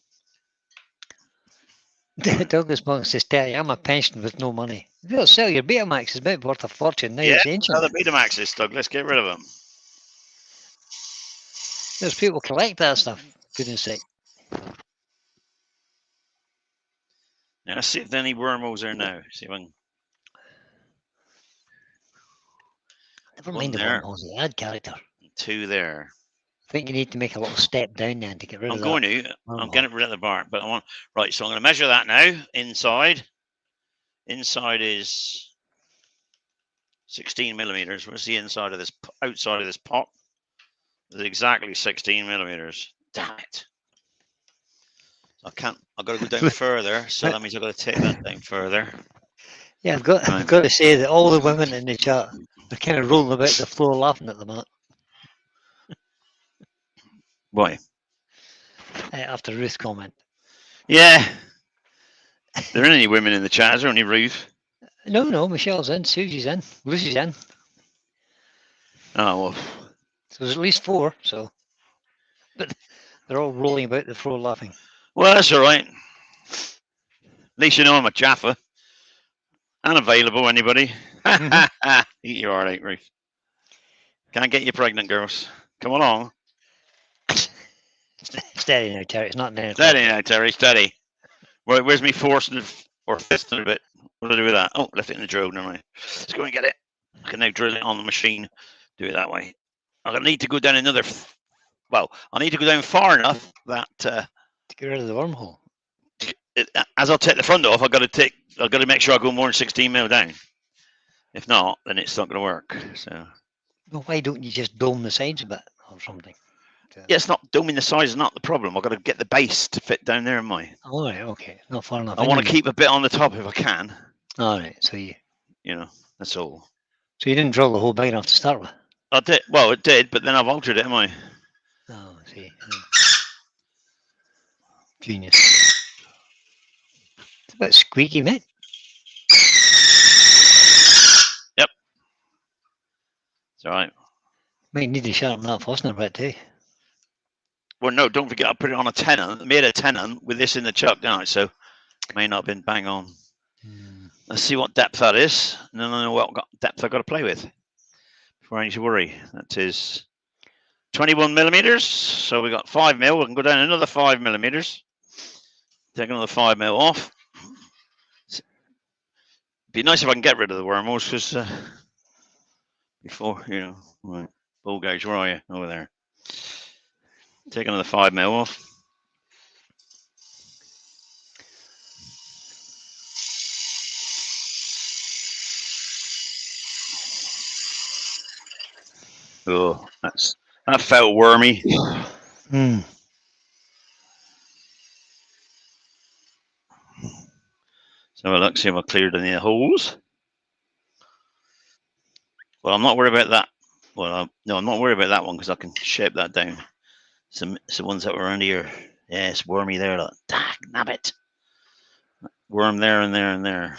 Douglas Monk says, Terry, I'm a pension with no money. You don't sell your Betamax, it's about worth a fortune. Now Yeah, it's ancient. other Betamaxes, Doug. Let's get rid of them. There's people collect that stuff. Goodness sake. Now, let's see if there's any wormholes there now. See if I can. Never One mind the there. wormholes, they add character. Two there. I think you need to make a little step down then to get rid I'm of going that. to. I'm getting rid of the bar, but I want. Right, so I'm going to measure that now. Inside. Inside is 16 millimeters. Where's the inside of this? Outside of this pot? It's exactly 16 millimeters. Damn it. I can't. I've got to go down further. So that means I've got to take that down further. Yeah, I've got to say that all the women in the chat are kind of rolling about the floor laughing at the minute. Why? After Ruth's comment. Yeah. There aren't any women in the chat. Is there only Ruth? No, Michelle's in, Susie's in, Lucy's in. Oh, well. So there's at least 4, so. But they're all rolling about the floor laughing. Well, that's all right. At least you know I'm a Jaffa. Unavailable, anybody? Eat your heart out, Ruth. Can't get you pregnant, girls. Come along. Steady now, Terry. It's not 9 o'clock. Steady now, Terry. Steady. Where's me force or fist in a bit? What do I do with that? Oh, left it in the drill. Never mind. Let's go and get it. I can now drill it on the machine. Do it that way. I need to go down another. Well, I need to go down far enough that to get rid of the wormhole. As I take the front off, I've got to make sure I go more than 16 mil down. If not, then it's not going to work. So. Well, why don't you just dome the sides a bit or something? Yeah, it's not doming the size is not the problem. I've got to get the base to fit down there in my. All right, okay, not far enough. I want to keep a bit on the top if I can. All right, so you know, that's all. So you didn't drill the hole big enough to start with. I did. Well, it did, but then I've altered it, am I? Oh, I see. Genius. It's a bit squeaky, mate. Yep. It's all right. Might need to sharpen that fastener bit too. Well, no, don't forget I put it on a tenon. I made a tenon with this in the chuck, didn't I? So it may not have been bang on. Let's see what depth that is, and then I know what depth I've got to play with before I need to worry. That is 21 millimeters. So we got 5 mil. We can go down another 5 millimeters. Take another 5 mil off. It'd be nice if I can get rid of the wormholes, because before, right, ball gauge, where are you? Over there. Take another 5 mil off. Oh, that felt wormy. So let's see if I cleared any holes. Well, I'm not worried about that. Well, no, I'm not worried about that one because I can shape that down. Some ones that were around here. Yeah, it's wormy there. Like, nabbit. Worm there and there and there.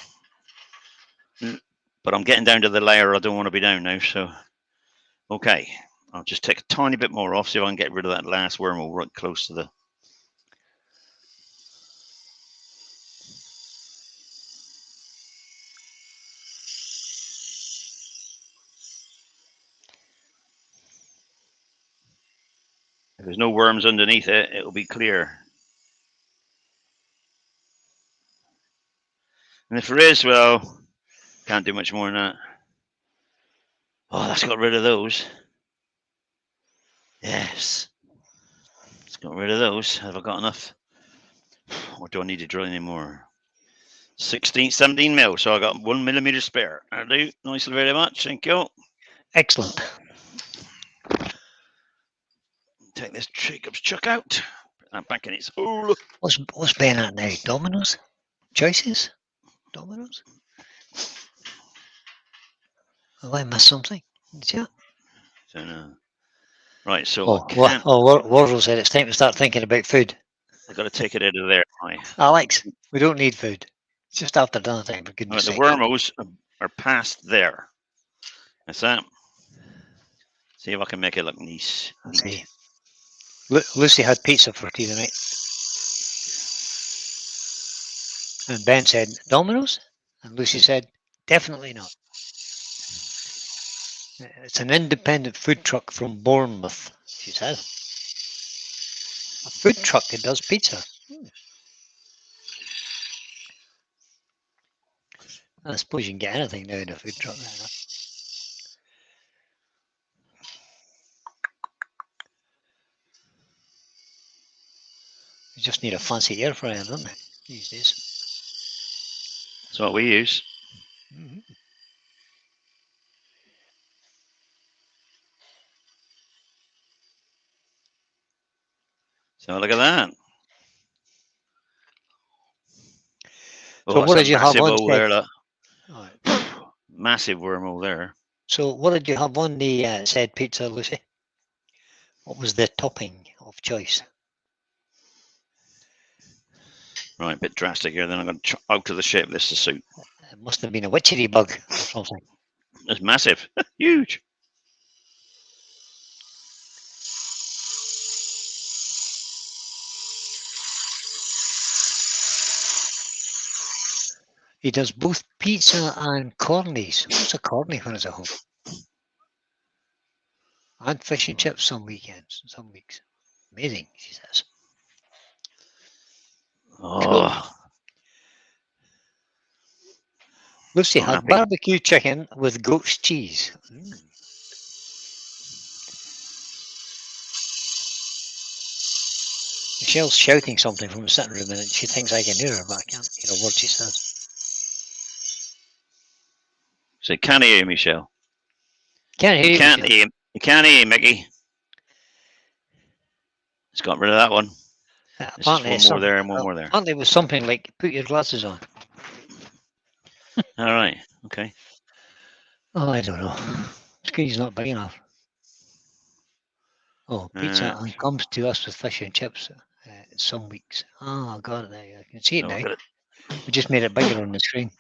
But I'm getting down to the layer I don't want to be down now. So, okay. I'll just take a tiny bit more off, see if I can get rid of that last wormhole right close to the. If there's no worms underneath it, it'll be clear. And if there is, well, can't do much more than that. Oh, that's got rid of those. Yes. It's got rid of those. Have I got enough? Or do I need to drill any more? 17 mil. So I got 1 millimeter spare. I do. Nice very much. Thank you. Excellent. take this Jacob's chuck out. Put that back in its hole. What's Ben at now? Dominoes? Choices? Dominoes? Have I missed something? Yeah. Don't know. Right, so Oh, I can't. Wardle said it's time to start thinking about food. I've got to take it out of there. Alex, we don't need food. It's just after dinner time, for goodness The sake. wormholes are past there. That's that. See if I can make it look nice. Let's see. Lucy had pizza for tea tonight. And Ben said, Domino's? And Lucy said, definitely not. It's an independent food truck from Bournemouth, she said. A food truck that does pizza. I suppose you can get anything now in a food truck. Right? You just need a fancy air fryer, don't they, these days? That's what we use. Mm-hmm. So look at that. So what did you have on there, look. Right. Massive wormhole there. So what did you have on the said pizza, Lucy? What was the topping of choice? Right, a bit drastic here. Then I'm going to alter the shape of this to suit. It must have been a witchery bug or something. It's massive. Huge. He does both pizza and cornies. What's a corny when it's at home? And fish and chips some weekends, some weeks. Amazing, she says. Oh. Cool. Lucy had barbecue chicken with goat's cheese. Michelle's shouting something from the sitting room and she thinks I can hear her, but I can't hear a word she says. So can't hear you, Michelle. Can't hear you. Can't hear. You can't hear, Mickey. It's got rid of that one. Apparently, one more there and one more there. Apparently, it was something like put your glasses on. All right. Okay. Oh, I don't know. Screen's not big enough. Oh, pizza and comes to us with fish and chips some weeks. Oh, I got it now. I can see it now. We just made it bigger on the screen.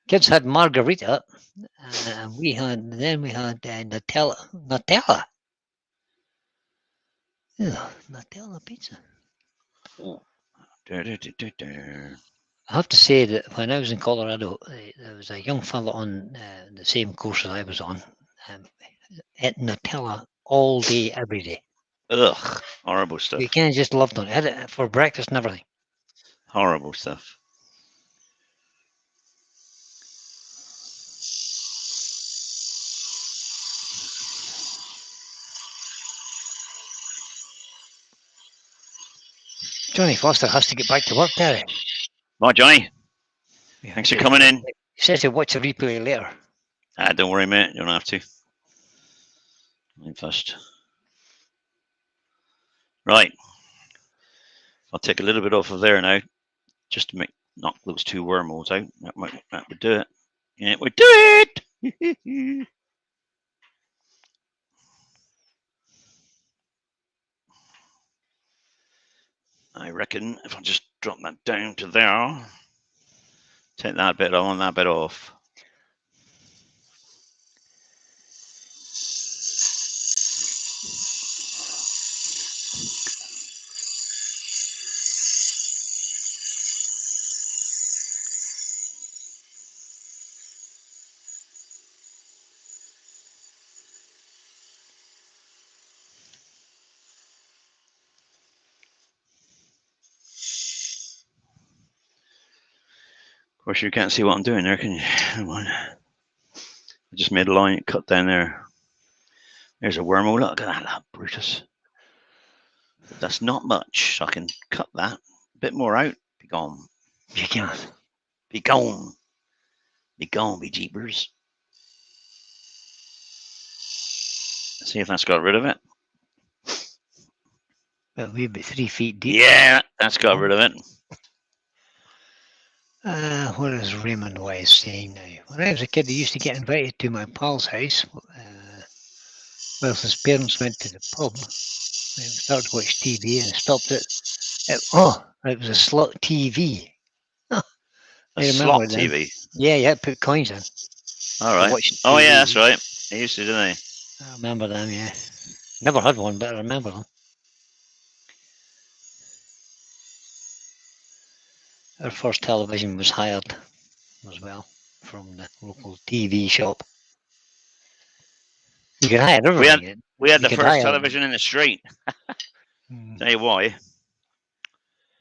Kids had margarita, and we had Nutella. Nutella. Ugh, Nutella pizza. I have to say that when I was in Colorado, there was a young fellow on the same course that I was on, ate Nutella all day, every day. Ugh, horrible stuff. You kind of just loved it. Had it for breakfast and everything. Horrible stuff. Johnny Foster has to get back to work, Terry. Bye, Johnny. Thanks for coming in. He says he'll watch a replay later. Don't worry, mate. You don't have to. I'm first. Right. I'll take a little bit off of there now, just to knock those two wormholes out. That would do it. Yeah, it would do it. I reckon if I just drop that down to there, take that bit on, that bit off. Of course, you can't see what I'm doing there, can you? I just made a line, cut down there. There's a wormhole. Look at that, Brutus. But that's not much, so I can cut that a bit more out. Be gone. You can't. Be gone. Be gone, be jeepers. See if that's got rid of it. But we be 3 feet deep. Yeah, that's got rid of it. What is Raymond Wise saying now? When I was a kid, I used to get invited to my pal's house whilst his parents went to the pub. We started to watch TV and stopped it. It was a slot TV. A I slot remember them. TV. Yeah, put coins in. All right. Watching Oh, yeah, TV. that's right. They used to, didn't they? I remember them, yeah. Never had one, but I remember them. Our first television was hired as well from the local TV shop. You could hire everything. We had You the could first hire- television in the street. Tell you why.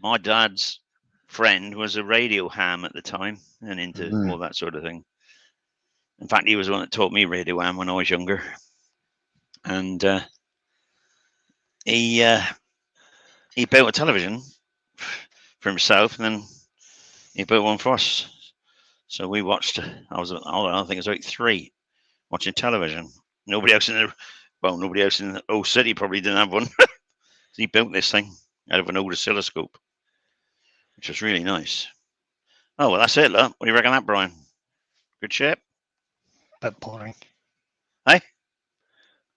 My dad's friend was a radio ham at the time and into all that sort of thing. In fact, he was the one that taught me radio ham when I was younger. And he built a television for himself, and then he built one for us. So we watched. I think it was like 3 watching television. Nobody else in the old city probably didn't have one. He built this thing out of an old oscilloscope, which was really nice. Oh, well, that's it, look. What do you reckon of that, Brian? Good shape? Bit boring. Hey?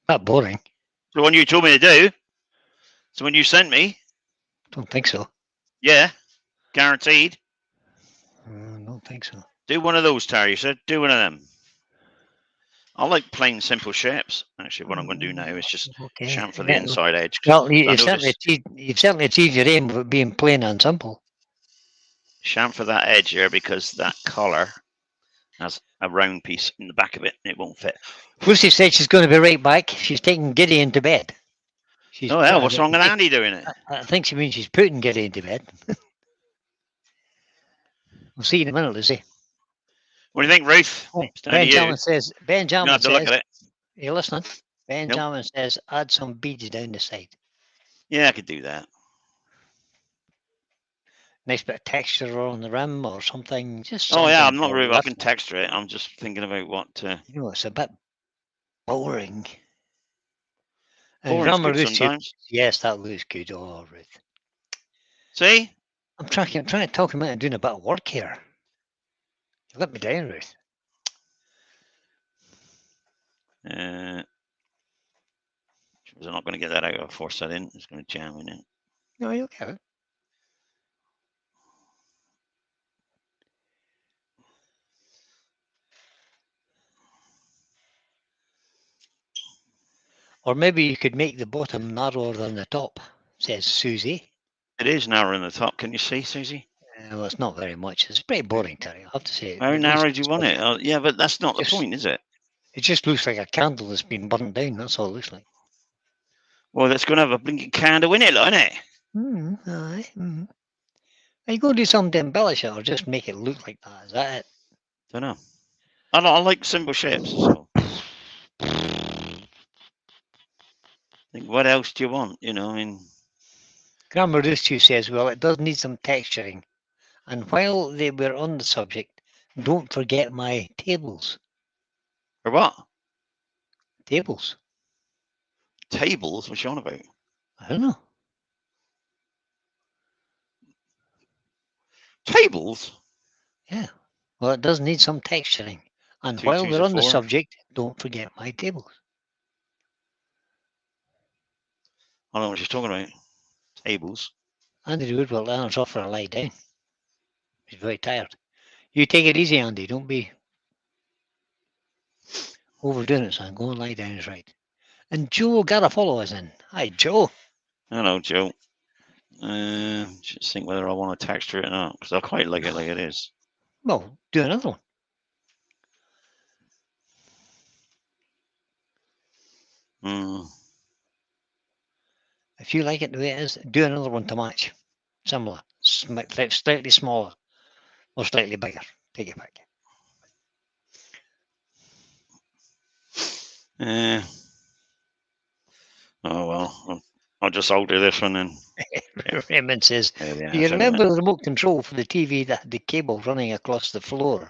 Not boring. The one you told me to do? It's the one you sent me? Don't think so. Yeah. Guaranteed. Don't think so. Do one of those, Terry. You said do one of them. I like plain, simple shapes. Actually, what I'm going to do now is just chamfer the inside edge. Well, you've certainly achieved your aim of being plain and simple. Chamfer that edge here because that collar has a round piece in the back of it and it won't fit. Lucy said she's going to be right back. She's taking Giddy into bed. What's wrong with Andy doing it? I think she means she's putting Giddy into bed. We'll see you in a minute, Lucy. What do you think, Ruth? Benjamin says, you have to look at it. Are you listening? Benjamin says, add some beads down the side. Yeah, I could do that. Nice bit of texture on the rim or something. I'm not really up in texture it. I'm just thinking about what to... it's a bit boring. Boring's good sometimes. Yes, that looks good. Oh, Ruth. See? I'm trying to talk him into doing a bit of work here. You let me down, Ruth. I'm not going to get that out. I'll force that in. It's going to jam in it. No, you'll get it. Or maybe you could make the bottom narrower than the top, says Susie. It is narrower in the top. Can you see, Susie? Well, it's not very much. It's pretty boring, Terry. I have to say. How narrow do you want it? Yeah, but that's not the point, is it? It just looks like a candle that's been burnt down. That's all it looks like. Well, that's going to have a blinking candle in it, isn't it? Aye. Are you going to do something to embellish it or just make it look like that? Is that it? Don't know. I like simple shapes. So. What else do you want? Grammar Roostu says, well, it does need some texturing. And while they were on the subject, don't forget my tables. Or what? Tables. Tables? What's you on about? I don't know. Tables? Yeah. Well, it does need some texturing. And while we're on the subject, don't forget my tables. I don't know what she's talking about. Tables. Andy Woodward Leonard's off for a lie down. He's very tired. You take it easy, Andy. Don't be overdoing it, son. Go and lie down is right. And Joe Garofalo is in. Hi, Joe. Hello, Joe. Just think whether I want to texture it or not, because I quite like it like it is. Well, do another one. If you like it the way it is, do another one to match. Similar. Slightly smaller or slightly bigger. Take it back. Oh, well. I'll just alter this one then. Raymond says, do you remember the remote control for the TV that had the cable running across the floor?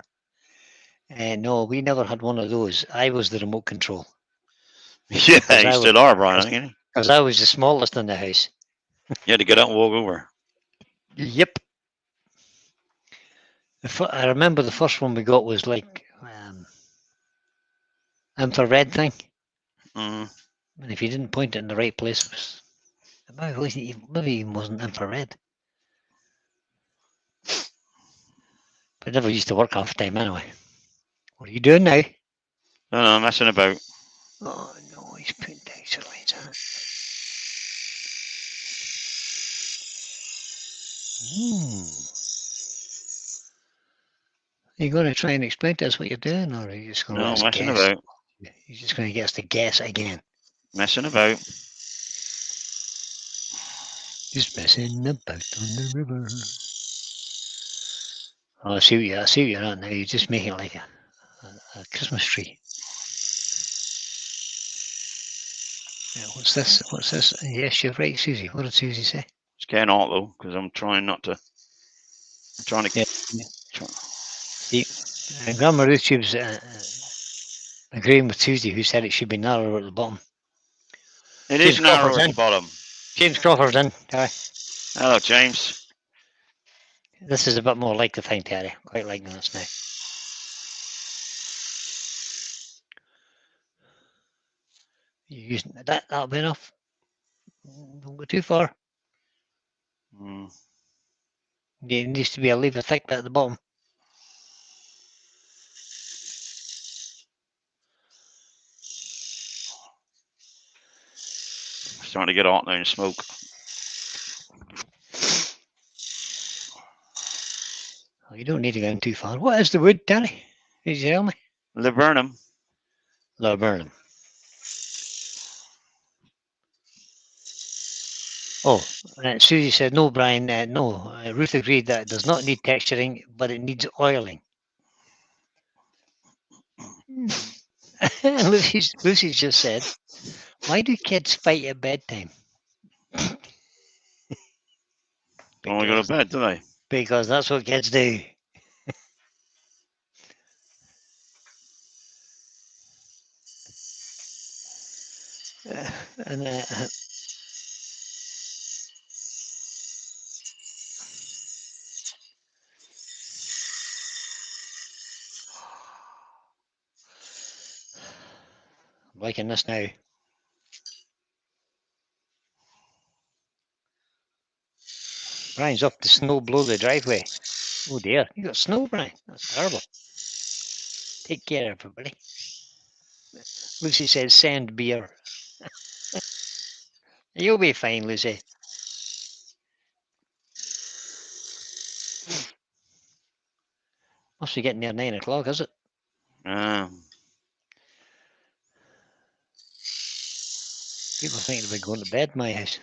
No, we never had one of those. I was the remote control. Yeah, you still are, Brian, aren't you? Because I was the smallest in the house. You had to get out and walk over. Yep. I remember the first one we got was like infrared thing, Mm. and if you didn't point it in the right place, it was maybe even wasn't infrared. But it never used to work half the time anyway. What are you doing now? No, I'm messing about. Oh no, he's putting texture lines on it. Are you going to try and explain to us what you're doing, or are you just going to No, let us messing guess? about. You're just going to get us to guess again. Messing about. Just messing about on the river. Oh, I see what you're at now. You just make it like a Christmas tree. Yeah, what's this? What's this? Yes, you're right, Susie. What did Susie say? It's getting hot though, because I'm trying not to. I'm trying to. Yeah. See, Grandma Ruth Tube's agreeing with Susie, who said it should be narrower at the bottom. It James is narrow Crawford's at in. the bottom. James Crawford's in. Terry. Hello, James. This is a bit more like the thing, Terry. Quite liking this now. You using that? That'll be enough. Don't go too far. Mm. There needs to be a lever thick bit at the bottom. Starting to get hot now and smoke. Oh, you don't need to go in too far. What is the wood, Terry? Did you tell me? Laburnum. Laburnum. Oh, Susie said, no, Brian, no. Ruth agreed that it does not need texturing, but it needs oiling. Lucy's just said, why do kids fight at bedtime? When we go to bed, do they? Because that's what kids do. And I'm liking this now. Brian's up to snow blow the driveway. Oh dear, you got snow, Brian. That's terrible. Take care, everybody. Lucy says, send beer. You'll be fine, Lucy. Must be getting near 9 o'clock, is it? People thinking about going to bed, my house.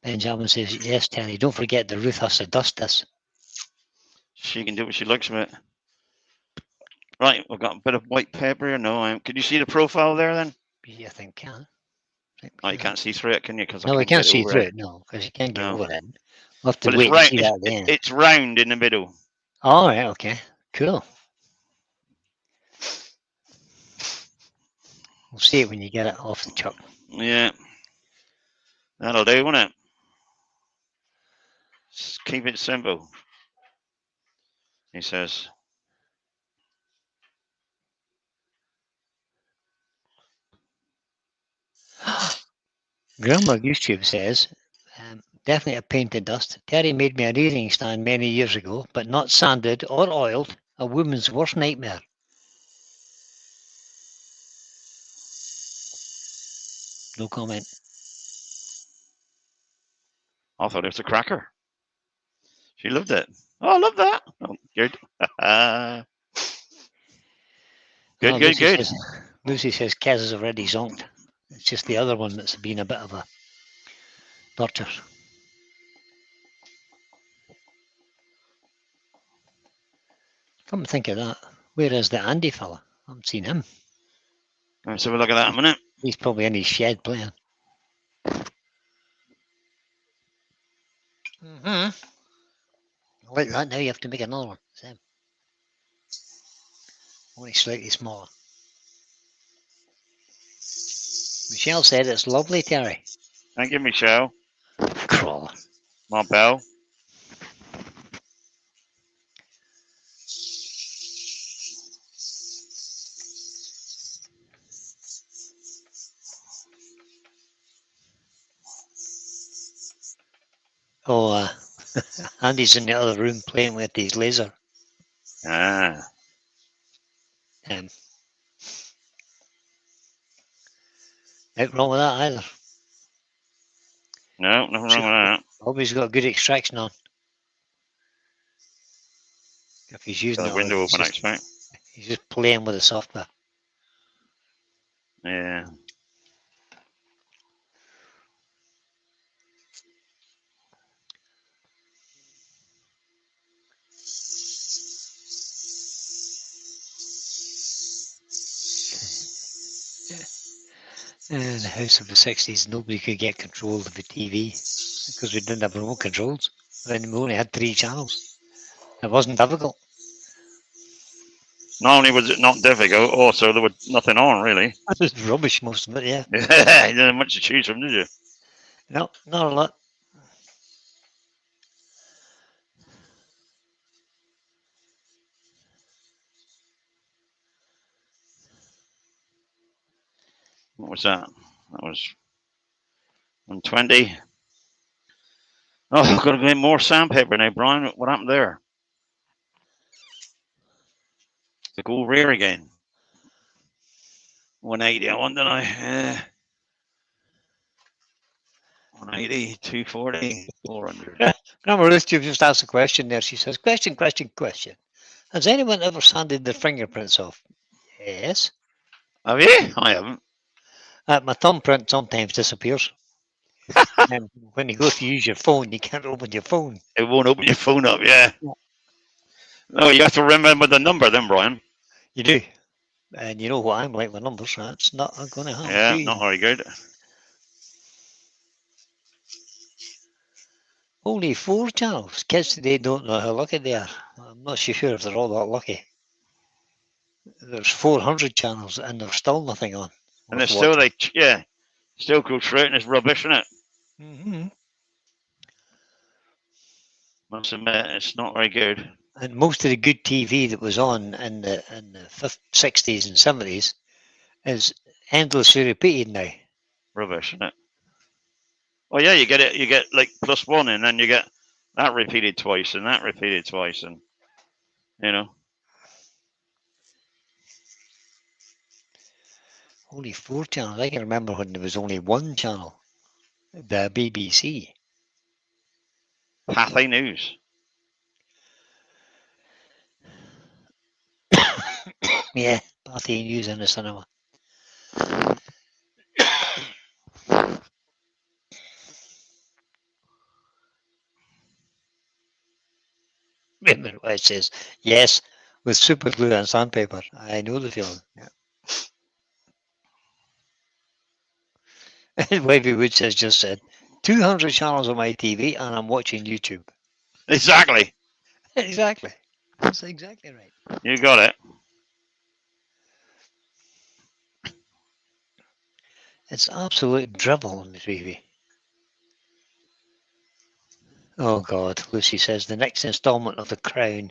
Benjamin says, yes, Terry, don't forget the Ruth has to dust this. She can do what she likes with it. Right, we've got a bit of white paper here. No, can you see the profile there then? Yeah, I think can. Oh, you can't see through it, can you? Because no, we can't see through it. No, because you can't get over it. We'll have to wait and see that at the end. It's round in the middle. All right, okay, cool. We'll see it when you get it off the chuck. Yeah, that'll do, won't it? Just keep it simple. He says. Grandma YouTube says, definitely a painted dust. Terry made me a reading stand many years ago, but not sanded or oiled. A woman's worst nightmare. No comment. I thought it was a cracker. She loved it. Oh, I love that. Oh, good. Good. Lucy says Kez has already zonked. It's just the other one that's been a bit of a torture. Come think of that. Where is the Andy fella? I haven't seen him. Let's have a look at that in a minute. He's probably in his shed playing. I like that. Now you have to make another one. Same. only slightly smaller. Michelle said it's lovely, Terry. Thank you, Michelle. Crawler. My bell. Oh, Andy's in the other room playing with his laser. Ah. Nothing wrong with that either. No, nothing wrong with that. Always got good extraction on. If he's using Got it, the window he's open, I just, expect. he's just playing with the software. Yeah. In the house of the 60s, nobody could get control of the TV because we didn't have remote controls. And we only had 3 channels. It wasn't difficult. Not only was it not difficult, also there was nothing on, really. That was rubbish, most of it, yeah. You didn't have much to choose from, did you? No, not a lot. What was that? That was 120. Oh, I've got to get more sandpaper now, Brian. What happened there? To go rear again. 180, I want, didn't I? 180, 240, 400. Grandma Ruth, you've just asked a question there. She says, question. Has anyone ever sanded their fingerprints off? Yes. Have you? I haven't. My thumbprint sometimes disappears. And when you go to use your phone, you can't open your phone. It won't open your phone up, yeah. Yeah. No, you have to remember the number then, Brian. You do. And you know what I'm like with numbers. That's not going to happen. Yeah, not very good. Only 4 channels. Kids today don't know how lucky they are. I'm not so sure if they're all that lucky. There's 400 channels and there's still nothing on. And they're still like, yeah, still go through it and it's rubbish, isn't it? Mm-hmm. Must admit, it's not very good. And most of the good TV that was on in the 60s and 70s is endlessly repeated now. Rubbish, isn't it? Oh yeah, you get it. You get like +1, and then you get that repeated twice, and that repeated twice, and you know. Only 4 channels. I can remember when there was only 1 channel, the BBC. Pathé News. Yeah, Pathé News in the cinema. Remember what it says? Yes, with super glue and sandpaper. I know the feeling. Yeah. Wavy Woods has just said 200 channels on my TV and I'm watching YouTube. Exactly. Exactly. That's exactly right. You got it. It's absolute drivel on the TV. Oh God, Lucy says the next instalment of The Crown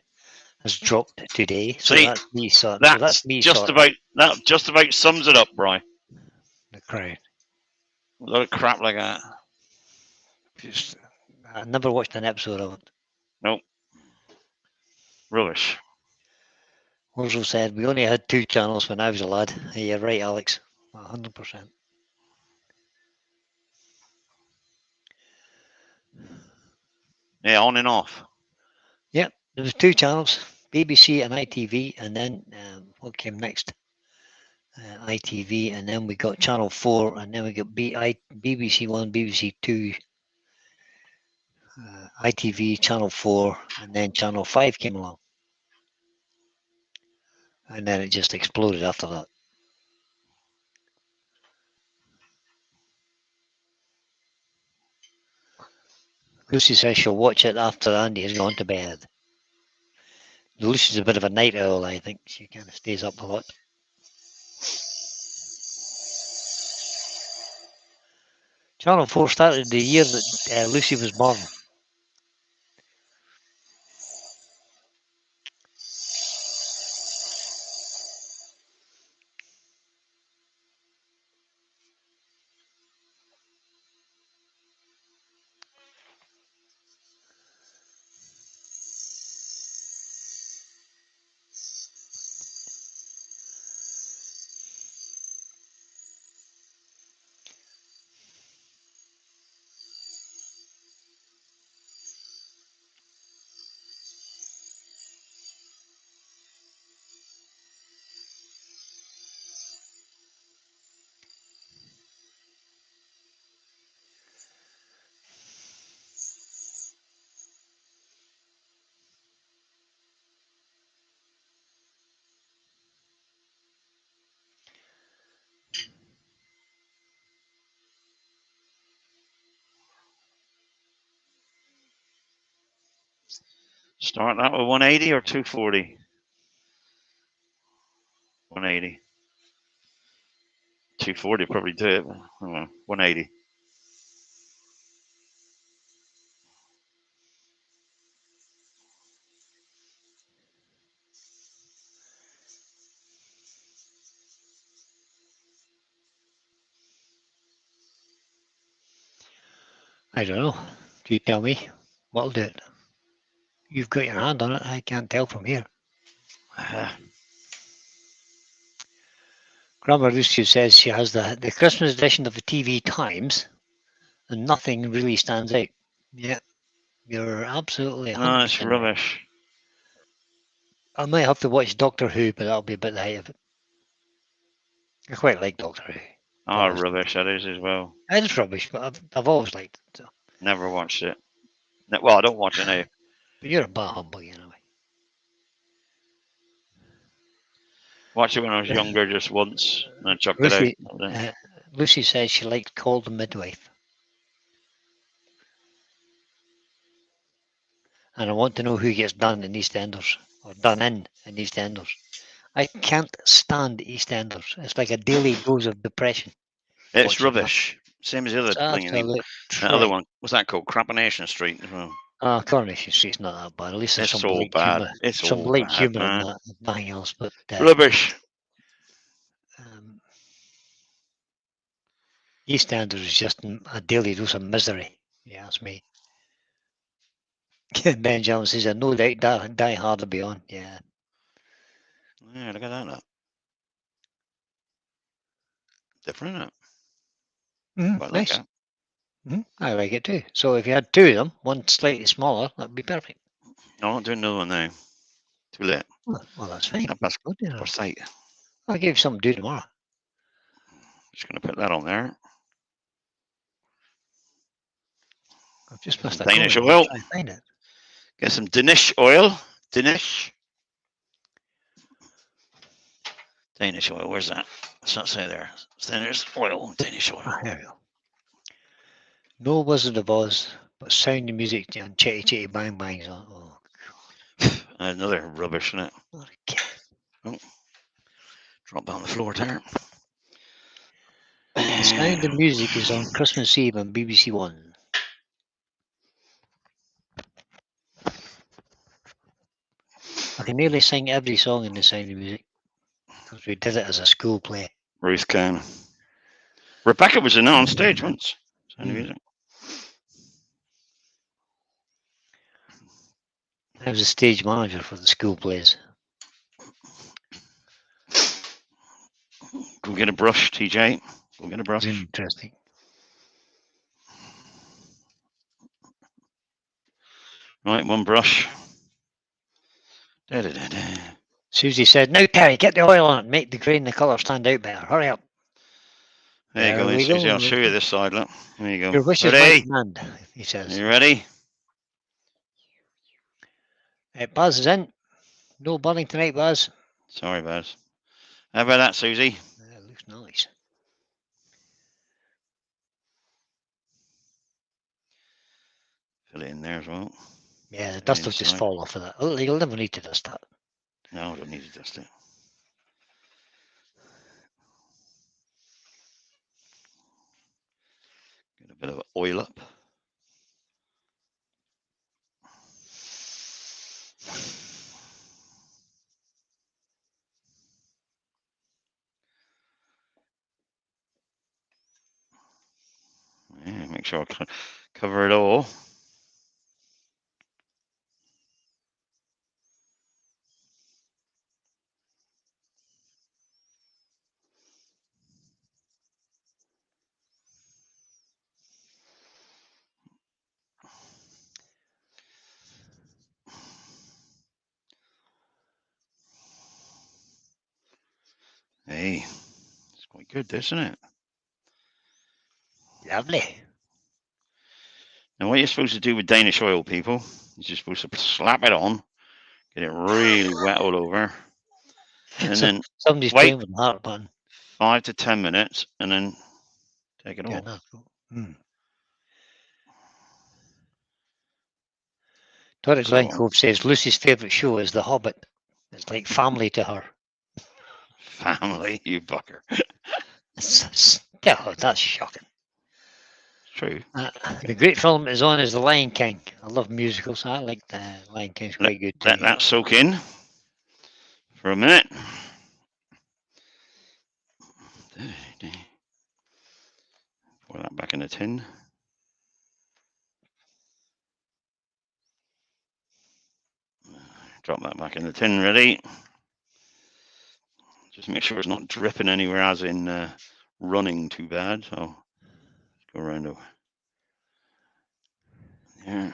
has dropped today. So See, that's me sorted. that's So that's me just sorted. about that. Just about sums it up, Brian. The Crown. A lot of crap like that. Just, I never watched an episode of it. Nope. Rubbish. Wurzel said we only had 2 channels when I was a lad. Hey, you're right, Alex. 100%. Yeah, on and off. Yep, there was 2 channels, BBC and ITV, and then what came next? ITV, and then we got Channel 4, and then we got BBC 1, BBC 2, ITV, Channel 4, and then Channel 5 came along. And then it just exploded after that. Lucy says she'll watch it after Andy has gone to bed. Lucy's a bit of a night owl, I think. She kind of stays up a lot. Channel 4 started the year that Lucy was born. Start that with 180 or 240? 180. 240 probably do it. 180. I don't know. You tell me. What'll do it? You've got your hand on it. I can't tell from here. Grandma Lucy says she has the Christmas edition of the TV Times, and nothing really stands out. Yeah, you're absolutely 100% No, it's right. rubbish. I might have to watch Doctor Who, but that'll be a bit the height of it. I quite like Doctor Who. Oh, rubbish that is as well. It is rubbish, but I've always liked it. So. Never watched it. Well, I don't watch it now. But you're a bit humble anyway. Watched it when I was younger, just once, and I chucked it out. Lucy says she liked Call the Midwife. And I want to know who gets done in EastEnders, or done in EastEnders. I can't stand EastEnders. It's like a daily dose of depression. It's rubbish. Same as the other thing. That other one, what's that called? Craponation Street as well. Coronation Street's not that bad. At least there's It's some all light bad. humour. It's some all light bad, humour man. in that, nothing else. But rubbish. EastEnders is just a daily dose of misery. Yeah, that's me. Ben Jones says, no doubt Die Hard will be on. Yeah. Yeah, look at that. Look. Different, isn't it? Nice. I like it too. So if you had two of them, one slightly smaller, that'd be perfect. No, I won't do another one now. Too late. Well, that's fine. That's sight. I'll give you something to do tomorrow. Just going to put that on there. I've just missed Danish oil. I find it. Get some Danish oil. Danish oil. Where's that? Let's not say there. Danish oil. Danish oil. Here we go. No Wizard of Oz, but sound of music and chitty chitty bang bangs on. Oh, God. Another rubbish, isn't it? Oh. Drop down the floor there. The Sound of Music is on Christmas Eve on BBC One. I can nearly sing every song in The Sound of Music because we did it as a school play. Ruth can. Rebecca was in on stage once. Sound of Music. I was a stage manager for the school plays. Go get a brush, TJ. Go get a brush. Interesting. Right, one brush. Susie said, now Terry, get the oil on it, make the grain and the colour stand out better. Hurry up. There you go, Susie. I'll show you this side. Look. There you go. Your wish is my command, he says. Are you ready? Buzz is in. No buzzing tonight, Buzz. Sorry, Buzz. How about that, Susie? That looks nice. Fill it in there as well. Yeah, the dust will just inside. fall off of that. You'll never need to dust that. No, I don't need to dust it. Get a bit of oil up. Yeah, make sure I cover it all. Hey, it's quite good, isn't it? Lovely. Now, what you're supposed to do with Danish oil, people, is you're supposed to slap it on, get it really wet all over, and So then somebody's wait playing with the heart button. 5 to 10 minutes, and then take it Yeah, off. no. Tori So, Glencove says Lucy's favourite show is The Hobbit. It's like family to her. family, you bucker. Yeah, that's shocking. True. The great film is on is The Lion King. I love musicals. I like The Lion King's quite good too. Let that soak in for a minute. Pour that back in the tin. Drop that back in the tin, ready. Just make sure it's not dripping anywhere, as in running too bad. So go around over. Yeah.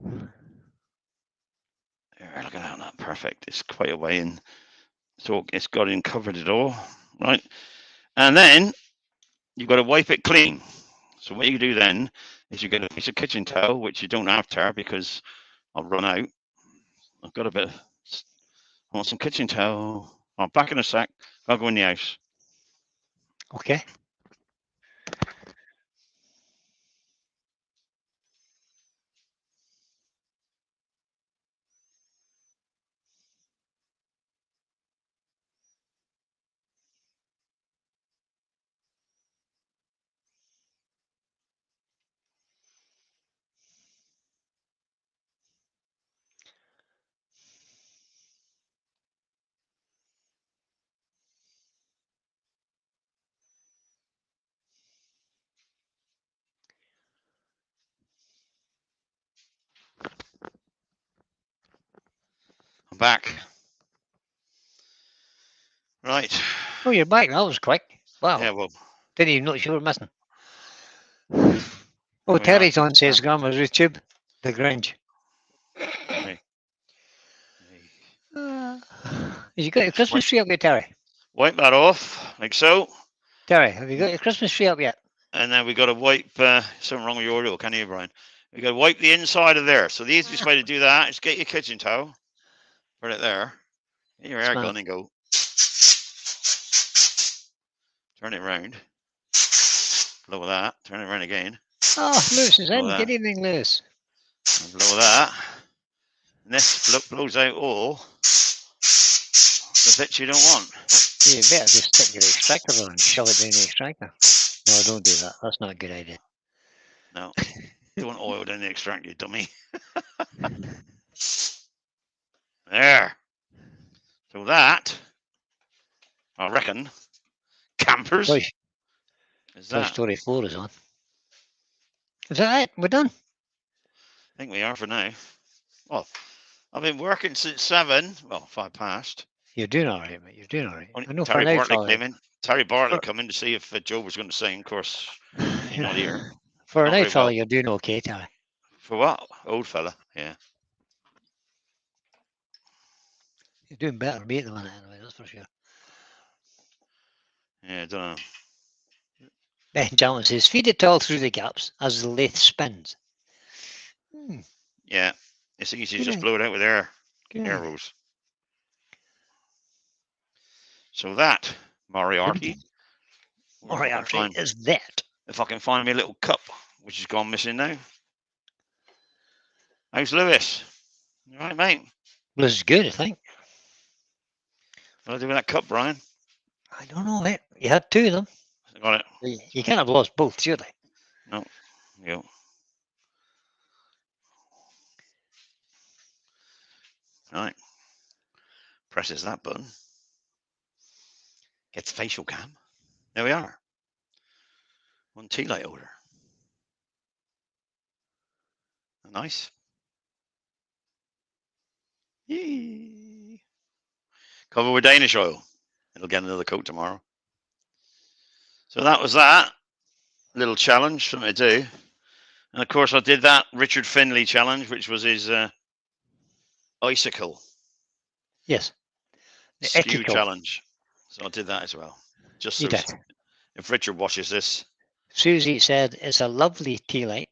There, look at that, perfect. It's quite a way in. So it's got in, covered it all, right? And then you've got to wipe it clean. So what you do then is you get a piece of kitchen towel, which you don't have to because I'll run out. I've got a bit of, I want some kitchen towel. I'm back in a sec. I'll go in the house. Okay. I'm back. Right. Oh, you're back. That was quick. Wow. Yeah, well. Didn't even notice you were missing. Oh, We are. Terry's on says Grandma's YouTube. The Grange. Hey. Have you got your Christmas tree up yet, Terry? Wipe that off, like so. Terry, have you got your Christmas tree up yet? And then we got to wipe, something wrong with your audio, can you, Brian? We got to wipe the inside of there. So the easiest way to do that is get your kitchen towel, put it there, get your air gun and go. Turn it round. Blow that. Turn it around again. Oh, Lewis is in. Good evening, Lewis. And blow that. And this blows out all the bits you don't want. You better just stick your extractor on and shove it down the extractor. No, don't do that. That's not a good idea. No. Don't oil down the extractor, you dummy. There. So that, I reckon, campers. Toy Is that? Story 4 is on. Is that it? We're done? I think we are for now. Well, I've been working since 7. Well, 5 past. You're doing all right, mate. You're doing all right. Only I know Terry for now, Bartley came in. Terry Bartley For- come in to see if Joe was going to sing. Of course, he's not here. For Not an very fella, well. you're doing okay, Terry. For what? Old fella, yeah. You're doing better than me at the minute, anyway, that's for sure. Yeah, I don't know. Ben Jalman says, feed it all through the gaps as the lathe spins. Yeah, it's easy to just Good blow it out with air idea. arrows. So that, Moriarty. Moriarty is that. If I can find me a little cup, which has gone missing now. How's Lewis? All right, mate. Lewis is good, I think. What do I do with that cup, Brian? I don't know, mate. You had two of them. I got it. You can't have lost both, surely. No. Yep. Right. Presses that button. Gets facial cam. There we are. One tea light holder. Nice. Yee. Cover with Danish oil. It'll get another coat tomorrow. So that was that little challenge, something to do. And of course, I did that Richard Finlay challenge, which was his icicle. Yes. The skew ethical challenge. So I did that as well. Just You so did. if Richard watches this. Susie said it's a lovely tea light.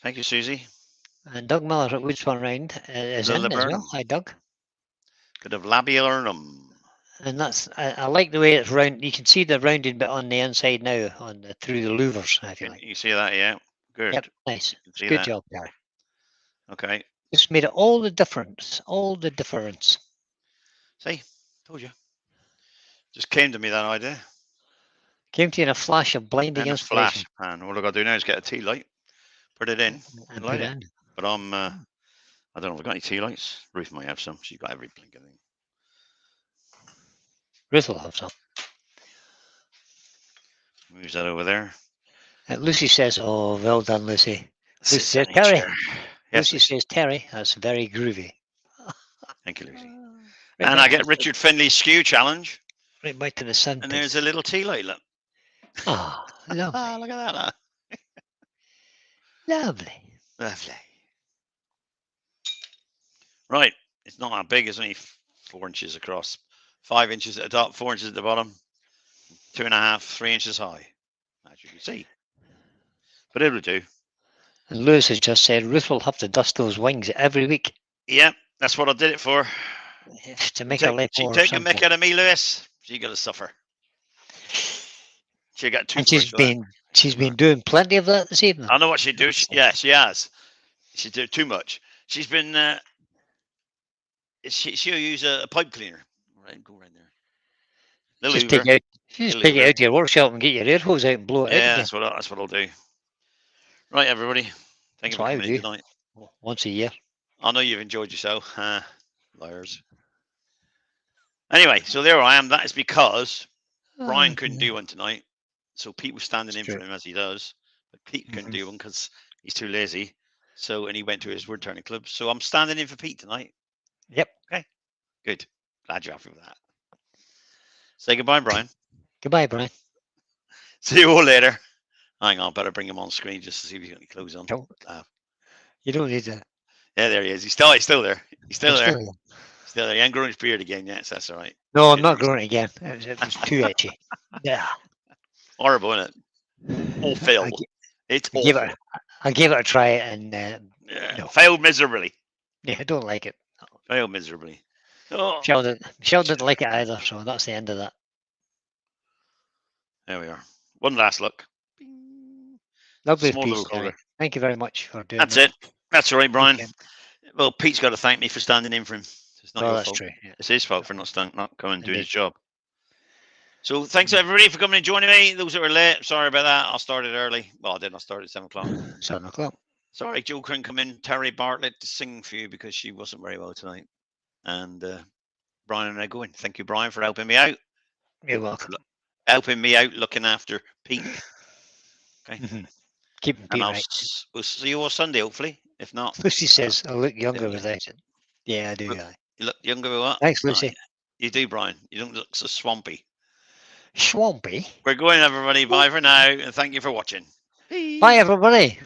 Thank you, Susie. And Doug Miller at Woods One Round is The in as well. laburnum. Hi, Doug. Could have laburnum. And that's I like the way it's round. You can see the rounded bit on the inside now on the, through the louvers, if you like. You see that, yeah? Good. Yep, nice. See Good that? job, Gary. Okay. It's made it all the difference. All the difference. See, told you. Just came to me that idea. Came to you in a flash of blinding And a inspiration. flash pan. All I got to do now is get a tea light, put it in, And light put it it. in. But I don't know if I've got any tea lights. Ruth might have some. She's got every blinking thing. Ruth will have some. Moves that over there. Lucy says, "Oh, well done, Lucy." Lucy Sits says, in a "Terry." chair. Yes, Lucy says, "Terry, that's very groovy." thank you, Lucy. Right And back I to get the- Richard Finley's skew challenge. Right back to the sun. And there's a little tea light. Look. Oh, lovely. Ah, look at that. Look. Lovely. Lovely. Right. It's not that big. It's only 4 inches across. 5 inches at the top, 4 inches at the bottom. 2.5, 3 inches high. As you can see. But it'll do. And Lewis has just said, Ruth will have to dust those wings every week Yep, that's what I did it for. to make her life She more take a simple. mick out of me, Lewis. She got to suffer. She got too. And she's been doing plenty of that this evening. I know what she do. She has. She did too much. She's been. She'll use a pipe cleaner. Right, go right there. The Just louver. take it out to your workshop and get your air hose out and blow it out Yeah, again. that's what I'll do. Right, everybody. Thank you for coming in tonight. Once a year. I know you've enjoyed yourself. Liars. Anyway, so there I am. That is because Brian couldn't do one tonight. So Pete was standing in for him as he does. But Pete couldn't do one because he's too lazy. So, and he went to his wood turning club. So I'm standing in for Pete tonight. Yep. Okay. Good. Glad you're happy with that. Say goodbye, Brian. Goodbye, Brian. See you all later. Hang on, better bring him on screen just to see if he's got any clothes on. You don't need that. Yeah, there he is. He's still there. He's still there. Still Still there. He ain't grown his beard again yet, so that's all right. No, I'm not growing it again. It was too itchy. Yeah. Horrible, isn't it? All failed. It's awful. I gave it a try and no. Failed miserably. Yeah, I don't like it. Failed miserably. Oh. Michelle didn't like it either, so that's the end of that. There we are. One last look. Lovely piece. Thank you very much for doing that. That's it. That's all right, Brian. Okay. Well, Pete's got to thank me for standing in for him. It's not your fault. True. Yeah. It's his fault for not coming and doing his job. So thanks everybody for coming and joining me. Those that were late, sorry about that. I started early. Well, I didn't. I started at 7 o'clock. 7 o'clock. Sorry, Joe couldn't come in. Terry Bartlett to sing for you because she wasn't very well tonight. And Brian and I go in. Thank you, Brian, for helping me out. You're welcome. Helping me out, looking after Pete. Okay. Keeping Pete right. We'll see you all Sunday, hopefully. If not, Lucy says I look younger without it. Yeah, I do. You look younger with what? Thanks, Lucy. Oh, you do, Brian. You don't look so swampy. Swampy? We're going, everybody. Bye for now, and thank you for watching. Bye, everybody.